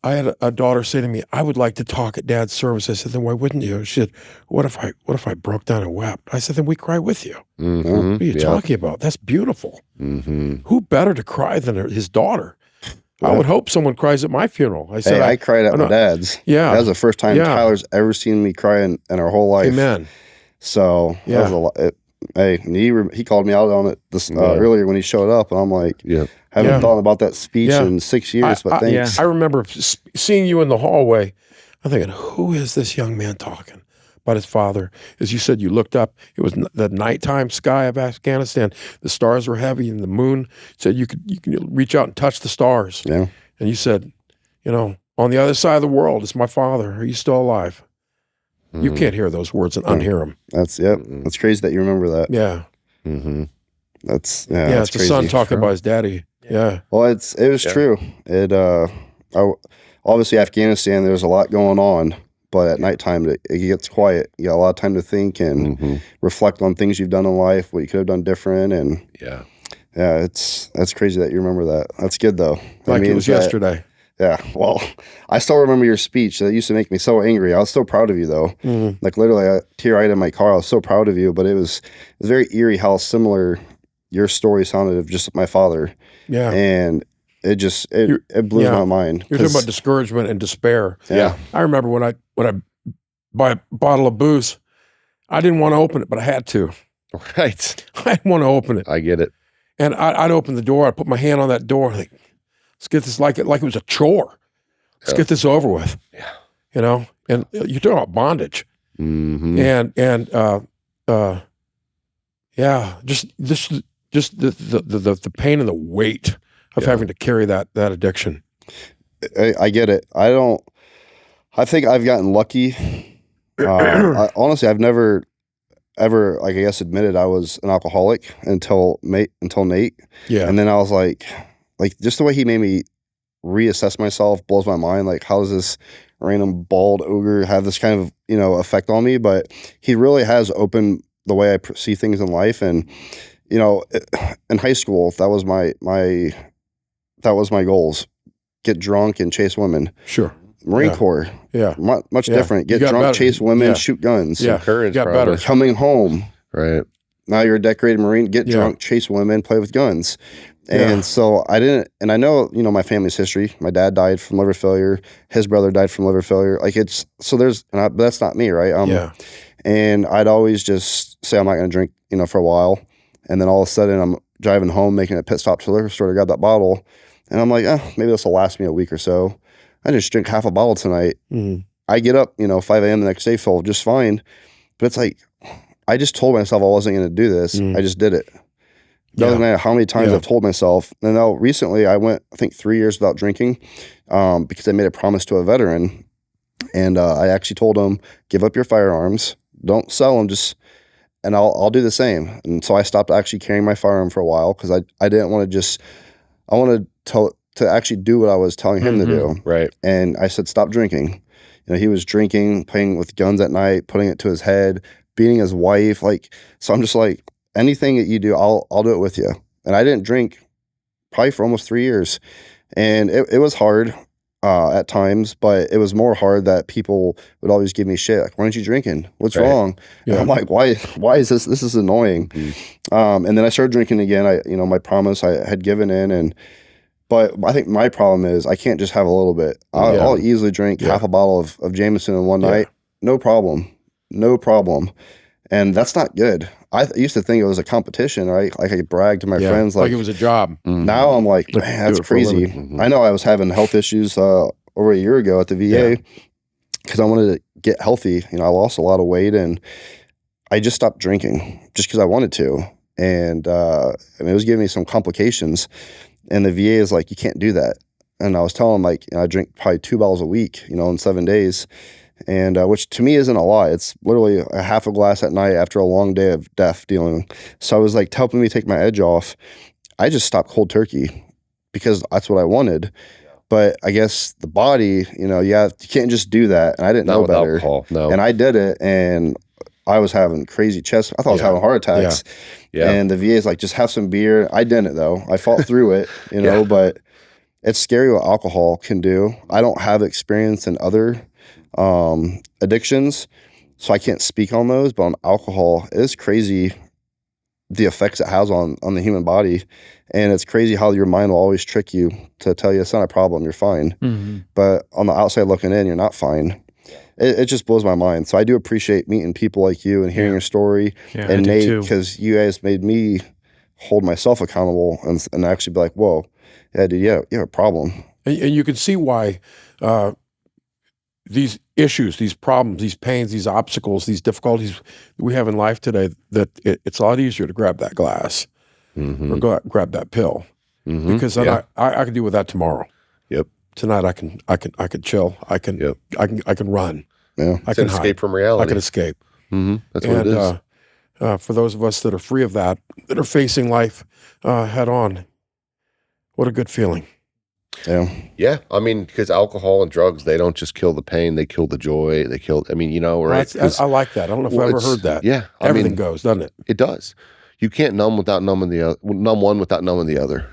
had a daughter say to me, "I would like to talk at Dad's service." I said, "Then why wouldn't you?" She said, what if I broke down and wept?" I said, "Then we cry with you." What are you talking about? That's beautiful. Who better to cry than his daughter? I would hope someone cries at my funeral. I said, I cried at my dad's. That was the first time Tyler's ever seen me cry in our whole life. Amen. So that was a lot. He called me out on it earlier when he showed up, and I'm like, haven't thought about that speech in 6 years, but thanks. I remember seeing you in the hallway. I'm thinking, who is this young man talking about his father? As you said, you looked up. It was the nighttime sky of Afghanistan. The stars were heavy, and the moon said you could reach out and touch the stars. And you said, on the other side of the world is my father. Are you still alive? You can't hear those words and unhear them. That's crazy that you remember that. That's it's crazy. a son talking about his daddy. Well, it was true. Obviously Afghanistan, there's a lot going on, but at nighttime it gets quiet. You got a lot of time to think and reflect on things you've done in life, what you could have done different, and that's crazy that you remember that. That's good though. Like it was yesterday. Yeah, well, I still remember your speech. That used to make me so angry. I was so proud of you, though. Like literally, I tear-eyed in my car. I was so proud of you, but it was very eerie how similar your story sounded of just my father. And it blew my mind. You're talking about discouragement and despair. I remember when I buy a bottle of booze, I didn't want to open it, but I had to. Right. I didn't want to open it. I get it. And I'd open the door. I'd put my hand on that door. Like, let's get this like it was a chore. Let's get this over with. And you're talking about bondage. And just the pain and the weight of having to carry that addiction. I get it. I think I've gotten lucky. Honestly, I've never ever, I guess, admitted I was an alcoholic until Nate. And then I was like just the way he made me reassess myself blows my mind. Like, how does this random bald ogre have this kind of, effect on me? But he really has opened the way I see things in life. And, in high school, that was my goals. Get drunk and chase women. Sure. Marine Corps. Much different. Get drunk, better. Chase women, shoot guns. Courage, got better. Coming home. Right. Now you're a decorated Marine. Get drunk, chase women, play with guns. And so I didn't, and I know, my family's history. My dad died from liver failure. His brother died from liver failure. Like but that's not me, right? And I'd always just say I'm not going to drink, for a while. And then all of a sudden I'm driving home, making a pit stop to the liquor store to grab that bottle. And I'm like, maybe this will last me a week or so. I just drink half a bottle tonight. I get up, 5 a.m. the next day, feel just fine. But it's like, I just told myself I wasn't going to do this. I just did it. Doesn't matter how many times I've told myself. And now recently I went, I think 3 years without drinking because I made a promise to a veteran. And I actually told him, give up your firearms. Don't sell them, and I'll do the same. And so I stopped actually carrying my firearm for a while because I didn't want to I wanted to actually do what I was telling him to do. Right. And I said, stop drinking. He was drinking, playing with guns at night, putting it to his head, beating his wife. So I'm just like, anything that you do, I'll do it with you. And I didn't drink probably for almost 3 years. And it was hard at times, but it was more hard that people would always give me shit. Like, why aren't you drinking? What's wrong? And I'm like, why is this? This is annoying. And then I started drinking again. My promise I had given in, but I think my problem is I can't just have a little bit. I'll easily drink half a bottle of Jameson in one night. No problem. And that's not good. I used to think it was a competition, right? Like I could brag to my friends. Like it was a job. Now I'm like, man, that's crazy. I know I was having health issues over a year ago at the VA because I wanted to get healthy. I lost a lot of weight and I just stopped drinking just because I wanted to. And it was giving me some complications. And the VA is like, you can't do that. And I was telling them, like, I drink probably 2 bottles a week, in 7 days. And which to me isn't a lot. It's literally a half a glass at night after a long day of death dealing. So I was like helping me take my edge off. I just stopped cold turkey because that's what I wanted. But I guess the body, you can't just do that. And I didn't know better. Alcohol, no. And I did it, and I was having crazy chest. I thought I was having heart attacks. And the VA is like, just have some beer. I didn't though. I fought through it, but it's scary what alcohol can do. I don't have experience in other addictions, so I can't speak on those, but on alcohol, it is crazy the effects it has on the human body. And it's crazy how your mind will always trick you to tell you it's not a problem, you're fine. But on the outside looking in, you're not fine. It just blows my mind. So I do appreciate meeting people like you and hearing your story and Nate, because you guys made me hold myself accountable and actually be like, whoa, yeah, dude, you have a problem. And you can see why these issues, these problems, these pains, these obstacles, these difficulties we have in life today, that it's a lot easier to grab that glass or grab that pill because then I can deal with that tomorrow. Tonight I can chill. I can run. I can escape from reality. I can escape. That's what it is. For those of us that are free of that are facing life head on, what a good feeling. Yeah. I mean, because alcohol and drugs, they don't just kill the pain, they kill the joy. They kill, right? I like that. I don't know if I ever heard that. Yeah. Everything goes, doesn't it? It does. You can't numb without numbing the other, numb one without numbing the other.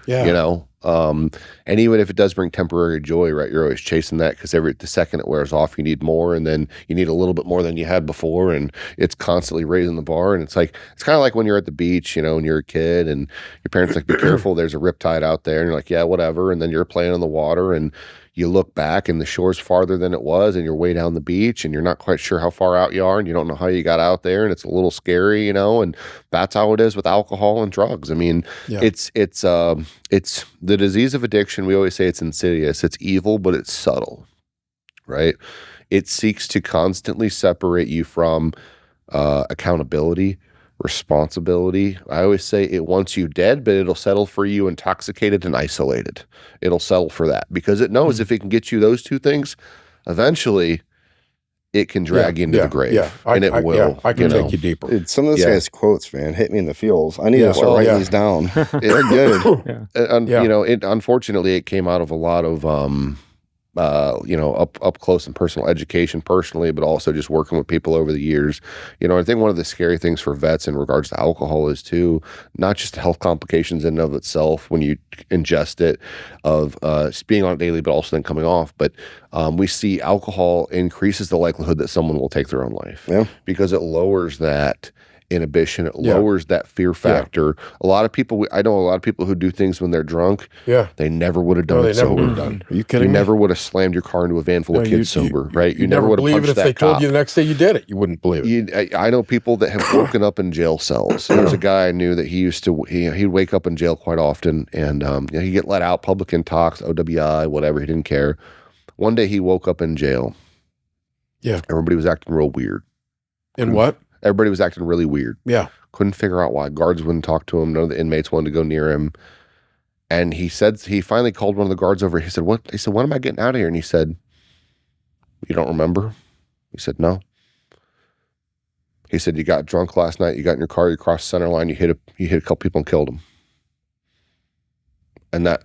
And even if it does bring temporary joy, right, you're always chasing that because the second it wears off, you need more, and then you need a little bit more than you had before, and it's constantly raising the bar. And it's kind of like when you're at the beach, when you're a kid, and your parents like, be careful, there's a riptide out there, and you're like, yeah, whatever, and then you're playing in the water, and you look back and the shore's farther than it was, and you're way down the beach and you're not quite sure how far out you are, and you don't know how you got out there, and it's a little scary, and that's how it is with alcohol and drugs. I mean, it's the disease of addiction. We always say it's insidious, it's evil, but it's subtle, right? It seeks to constantly separate you from accountability, responsibility. I always say it wants you dead, but it'll settle for you intoxicated and isolated. It'll settle for that because it knows if it can get you those two things, eventually it can drag you into the grave. And it will. I can take you deeper. Dude, some of this guy's quotes, man, hit me in the feels. I need to start writing these down. They're good. Unfortunately, it came out of a lot of up close and personal education personally, but also just working with people over the years. I think one of the scary things for vets in regards to alcohol is too, not just the health complications in and of itself when you ingest it, of being on it daily, but also then coming off. But we see alcohol increases the likelihood that someone will take their own life because it lowers that inhibition. It lowers that fear factor. I know a lot of people who do things when they're drunk. They never would have done it sober. Are you kidding me? You never would have slammed your car into a van full of kids sober, right? You never would have punched that cop. If they told you the next day you did it, you wouldn't believe it. I know people that have woken up in jail cells. There's a guy I knew that he'd wake up in jail quite often, and he'd get let out, public intox, OWI, whatever. He didn't care. One day he woke up in jail. Everybody was acting real weird. In what? Everybody was acting really weird. Yeah. Couldn't figure out why. Guards wouldn't talk to him. None of the inmates wanted to go near him. And he finally called one of the guards over. He said, "What?" He said, "When am I getting out of here?" And he said, "You don't remember?" He said, "No." He said, "You got drunk last night. You got in your car. You crossed the center line. You hit a couple people and killed them." And that,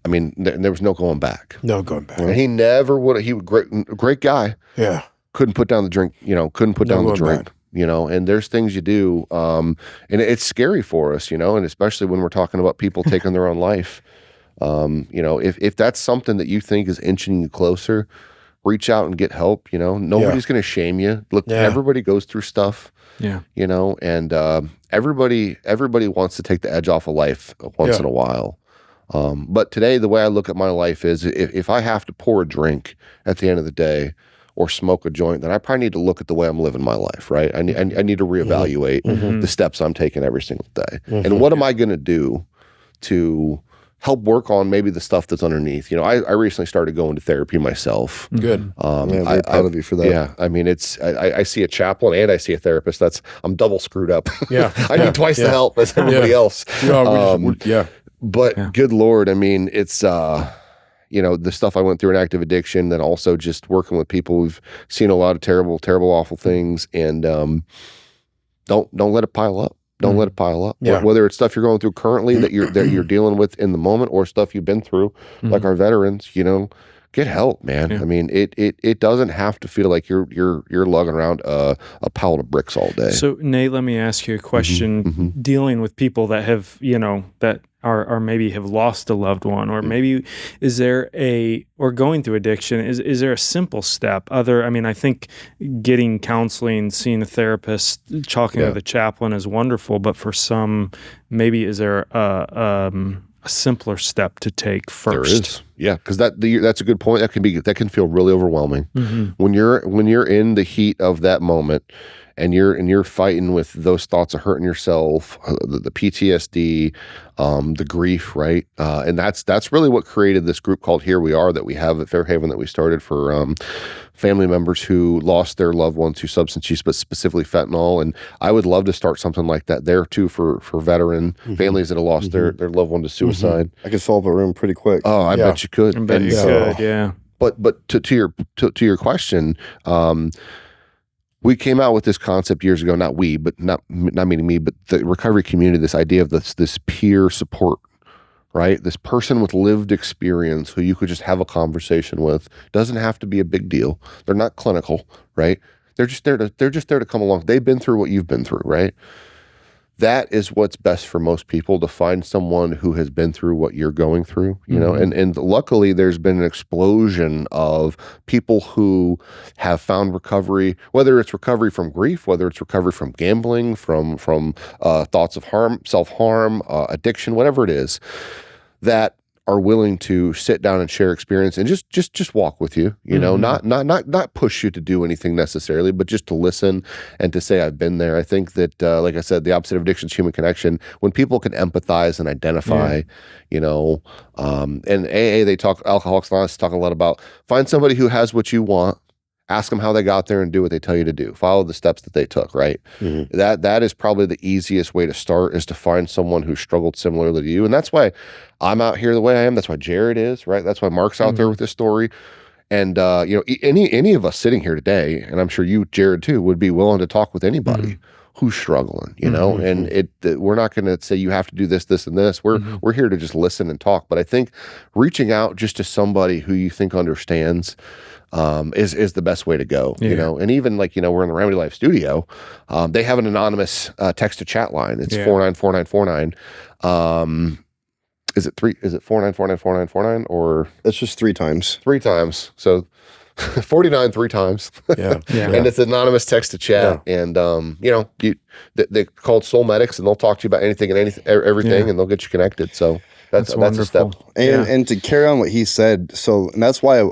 I mean, there was no going back. No going back. And he never would. He was great guy. Yeah. Couldn't put down the drink. Couldn't put down the drink. Back. And there's things you do, and it's scary for us, and especially when we're talking about people taking their own life. If that's something that you think is inching you closer, reach out and get help. Nobody's going to shame you. Look, everybody goes through stuff. Yeah. And everybody wants to take the edge off of life once in a while. But today, the way I look at my life is if I have to pour a drink at the end of the day or smoke a joint, then I probably need to look at the way I'm living my life, right? I need to reevaluate the steps I'm taking every single day. And what am I going to do to help work on maybe the stuff that's underneath? I recently started going to therapy myself. Good. I'm very proud of you for that. Yeah. I mean, I see a chaplain and I see a therapist. I'm double screwed up. Yeah. I need twice the help as everybody else. But good Lord, I mean, it's, the stuff I went through in active addiction, then also just working with people who've seen a lot of terrible, terrible, awful things, and don't let it pile up. Don't let it pile up. Yeah. Whether it's stuff you're going through currently that you're dealing with in the moment, or stuff you've been through, like our veterans, get help, man. Yeah. I mean, it doesn't have to feel like you're lugging around a pile of bricks all day. So Nate, let me ask you a question. Dealing with people that have, that are maybe have lost a loved one, or maybe or going through addiction, is there a simple step? I think getting counseling, seeing a therapist, talking with a chaplain is wonderful, but for some, maybe is there a simpler step to take first? There is, yeah, because that's a good point. That can feel really overwhelming when you're in the heat of that moment, and you're fighting with those thoughts of hurting yourself, the PTSD, the grief, right? And that's really what created this group called Here We Are that we have at Fairhaven, that we started for family members who lost their loved ones to substance use, but specifically fentanyl. And I would love to start something like that there too for veteran families that have lost their loved one to suicide. I could fill up a room pretty quick. Oh, I bet you could. I bet you could, yeah. But to your question, we came out with this concept years ago. Not we, but not meaning me, but the recovery community. This idea of this peer support, right? This person with lived experience who you could just have a conversation with. Doesn't have to be a big deal. They're not clinical, right? They're just there to come along. They've been through what you've been through, right? That is what's best for most people, to find someone who has been through what you're going through, and luckily there's been an explosion of people who have found recovery, whether it's recovery from grief, whether it's recovery from gambling, from thoughts of harm, self-harm, addiction, whatever it is, that are willing to sit down and share experience and just walk with you, not push you to do anything necessarily, but just to listen and to say, I've been there. I think that, like I said, the opposite of addiction is human connection. When people can empathize and identify, and AA, Alcoholics Anonymous talk a lot about, find somebody who has what you want, ask them how they got there, and do what they tell you to do. Follow the steps that they took, right? That is probably the easiest way to start, is to find someone who struggled similarly to you. And that's why I'm out here the way I am. That's why Jared is, right? That's why Mark's out there with this story. And, any of us sitting here today, and I'm sure you, Jared, too, would be willing to talk with anybody who's struggling, and we're not going to say you have to do this, this, and this. We're here to just listen and talk. But I think reaching out just to somebody who you think understands is the best way to go, and even we're in the Remedy Life studio. They have an anonymous text to chat line. It's 494949. Is it 494949, or it's just 3 times? 3 times. So 49 3 times. Yeah. And it's anonymous text to chat. And they called Soul Medics, and they'll talk to you about anything and everything, and they'll get you connected. So that's a step. And to carry on what he said, and that's why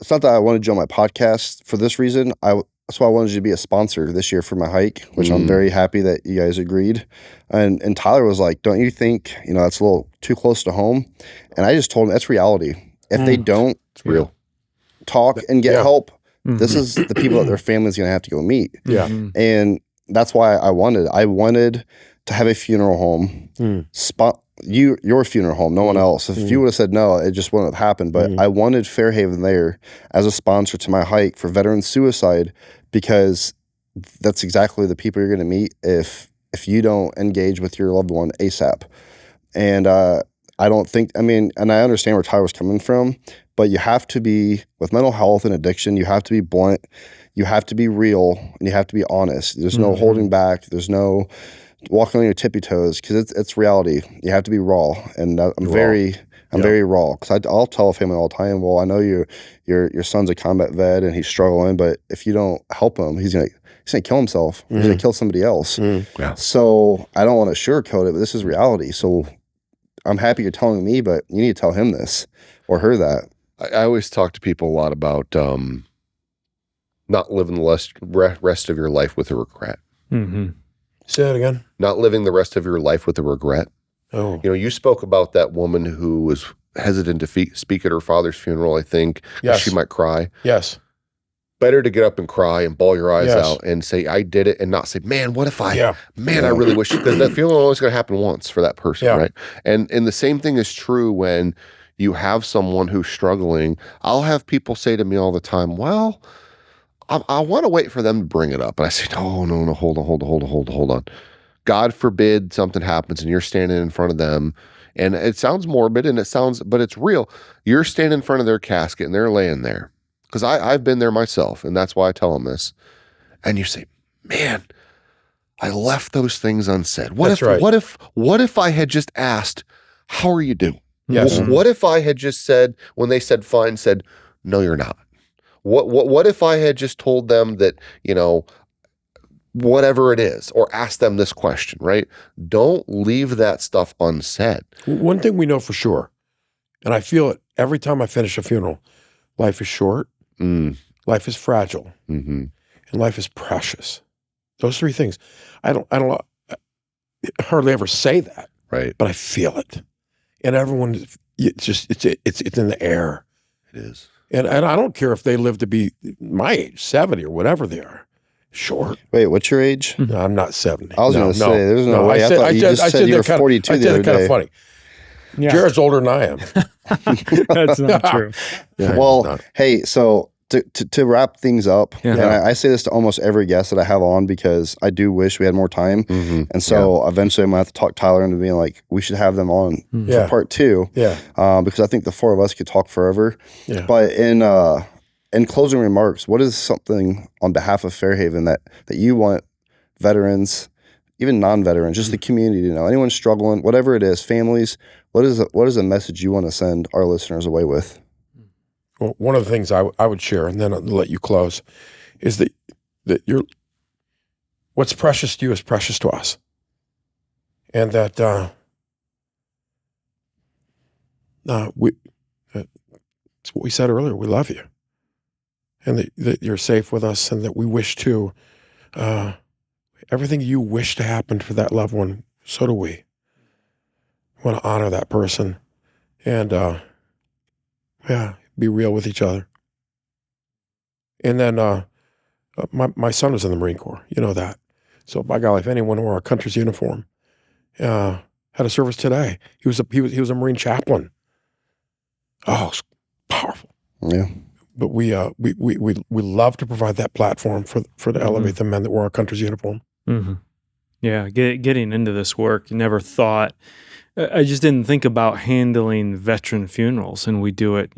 it's not that I wanted you on my podcast for this reason. That's why I wanted you to be a sponsor this year for my hike, which I'm very happy that you guys agreed. And Tyler was like, don't you think, that's a little too close to home? And I just told him that's reality. If they don't talk and get help, this is the people that their family's going to have to go meet. Yeah. And that's why I wanted to have a funeral home spot. Your funeral home, no one else. If you would have said no, it just wouldn't have happened. But I wanted Fairhaven there as a sponsor to my hike for veteran suicide, because that's exactly the people you're going to meet if you don't engage with your loved one ASAP. And I don't think, and I understand where Tyler's coming from, but you have to be, with mental health and addiction, you have to be blunt, you have to be real, and you have to be honest. There's no holding back. There's no walking on your tippy toes, because it's reality. You have to be raw, and I'm very raw, because I'll tell a family all the time, well, I know your son's a combat vet and he's struggling, but if you don't help him, he's gonna kill himself. He's gonna kill somebody else. Yeah. So I don't want to sugarcoat it, but this is reality. So I'm happy you're telling me, but you need to tell him this or her that. I always talk to people a lot about not living the rest of your life with a regret. Say that again. Not living the rest of your life with a regret. Oh. You spoke about that woman who was hesitant to speak at her father's funeral, I think. Yes. She might cry. Yes. Better to get up and cry and bawl your eyes out and say, I did it, and not say, man, what if I, I really wish, because that funeral is always going to happen once for that person, right? And the same thing is true when you have someone who's struggling. I'll have people say to me all the time, well, I want to wait for them to bring it up. And I say, no, hold on. God forbid something happens and you're standing in front of them, and it sounds morbid but it's real. You're standing in front of their casket and they're laying there. Because I've been there myself, and that's why I tell them this. And you say, man, I left those things unsaid. What if I had just asked, how are you doing? Yes. What if I had just said, when they said fine, said, no, you're not? What if I had just told them that, whatever it is, or asked them this question, right? Don't leave that stuff unsaid. One thing we know for sure, and I feel it every time I finish a funeral, life is short, life is fragile, and life is precious. Those three things. I don't hardly ever say that, right? But I feel it, and everyone, it's in the air. It is. And I don't care if they live to be my age, 70 or whatever they are. Short. Wait, what's your age? No, I'm not 70. I was going to say, there's no way. I thought you just said you were 42 the other day. I said it kind of funny. Yeah. Jared's older than I am. That's not true. Hey, so to wrap things up, and I say this to almost every guest that I have on, because I do wish we had more time. And so eventually I'm going to have to talk Tyler into being like, we should have them on for part 2. Because I think the four of us could talk forever. But in closing remarks, what is something on behalf of Fairhaven that you want veterans, even non-veterans, just the community to know? Anyone struggling, whatever it is, families, what is a message you want to send our listeners away with? Well, one of the things I would share, and then I'll let you close, is that what's precious to you is precious to us. And that it's what we said earlier, we love you. And that you're safe with us, and that we wish to, everything you wish to happen for that loved one, so do we. We want to honor that person and, be real with each other. And then my son was in the Marine Corps, you know that. So by golly, if anyone wore our country's uniform, had a service today. He was a Marine chaplain. Oh, it's powerful. Yeah. But we love to provide that platform for to elevate the men that wear our country's uniform. Yeah, getting into this work, never thought. I just didn't think about handling veteran funerals, and we do it,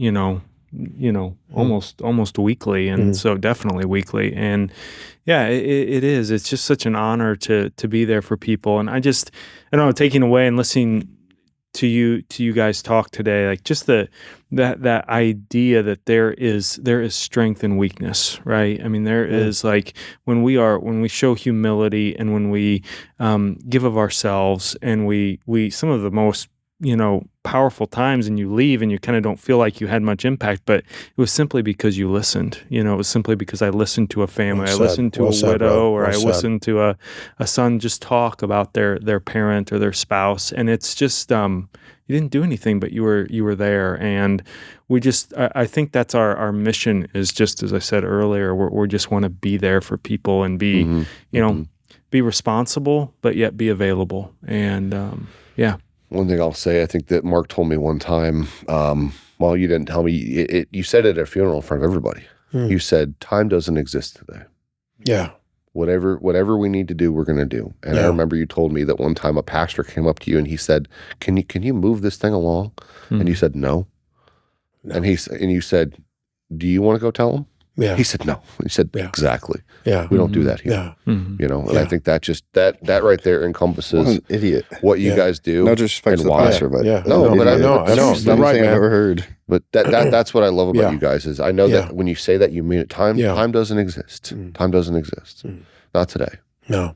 almost weekly, and so definitely weekly. And yeah, it is. It's just such an honor to be there for people. And I don't know, taking away and listening to you guys talk today, like just that idea that there is strength in weakness, right? I mean, there is, like, when we show humility, and when we give of ourselves, and we some of the most powerful times, and you leave and you kind of don't feel like you had much impact, but it was simply because you listened. It was simply because I listened to a family, I listened to a widow, or I listened to a son just talk about their parent or their spouse, and it's just you didn't do anything, but you were there. And I think that's our mission, is just as I said earlier, we just want to be there for people and be be responsible, but yet be available. And One thing I'll say, I think that Mark told me one time, well, you didn't tell me, you said it at a funeral in front of everybody. You said, time doesn't exist today. Yeah. Whatever we need to do, we're going to do. And I remember you told me that one time a pastor came up to you and he said, can you move this thing along? And you said, no. And you said, do you want to go tell him? Yeah. He said, no. He said, exactly. Yeah. We don't do that here. Yeah. You know, and I think that just, that right there encompasses What an idiot. what you guys do. No disrespect to the why. pastor, but No, but I know. That's the dumbest thing I've ever heard. But that's what I love about you guys is I know that when you say that, you mean it. Time doesn't exist. Time doesn't exist. Not today. No.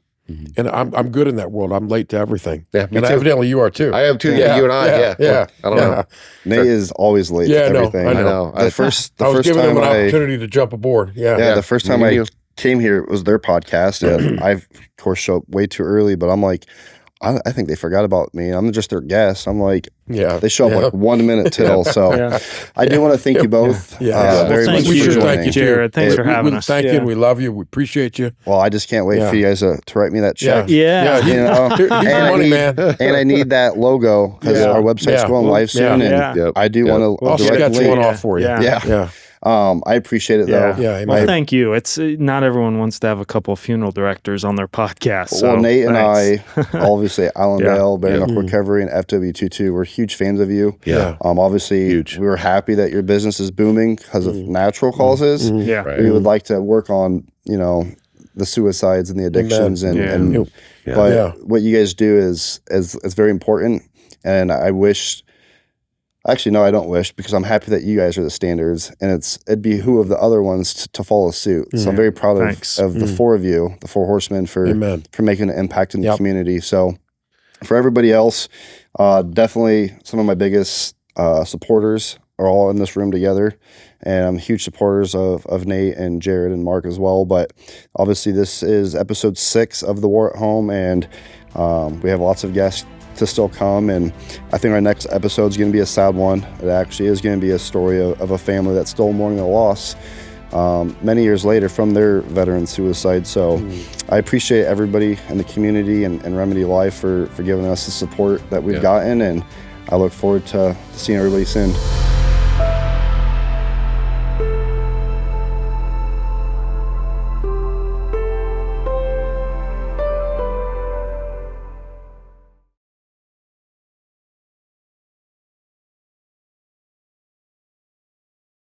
And I'm good in that world. I'm late to everything. Yeah, me and too. evidently you are too. I am too. Yeah, you and I. Yeah. I don't know. Nate is always late to everything. I know. The first I was giving time him an opportunity to jump aboard. Yeah. The first time I came here, it was their podcast, and I, of course, show up way too early, but I'm like, I think they forgot about me. I'm just their guest. I'm like, they show up like 1 minute till. So I do want to thank you both very much. We should thank you, Jared. Thanks for having us. Thank you, and we love you. We appreciate you. Well, I just can't wait for you guys to write me that check. Yeah. You know, Here's the money, man. And I need that logo because our website's going live soon, and I do want to. I'll sketch one off for you. Yeah. I appreciate it though. Yeah. Well, thank you. It's not everyone wants to have a couple of funeral directors on their podcast. So well, Nate and I, obviously Allendale, Bare Knuckle Recovery, and FW22, we're huge fans of you. Yeah. Obviously, we were happy that your business is booming because of natural causes. Yeah. Right. We would like to work on, the suicides and the addictions but what you guys do is very important, and I wish. Actually, no, I don't wish, because I'm happy that you guys are the standards, and it'd behoove the other ones to follow suit. So I'm very proud of the four of you, the four horsemen, for making an impact in the community. So for everybody else, definitely some of my biggest supporters are all in this room together, and I'm huge supporters of Nate and Jared and Mark as well. But obviously, this is episode 6 of The War at Home, and we have lots of guests to still come, and I think our next episode is going to be a sad one. It actually is going to be a story of a family that's still mourning a loss many years later from their veteran suicide. So I appreciate everybody in the community and Remedy Life for giving us the support that we've gotten, and I look forward to seeing everybody soon.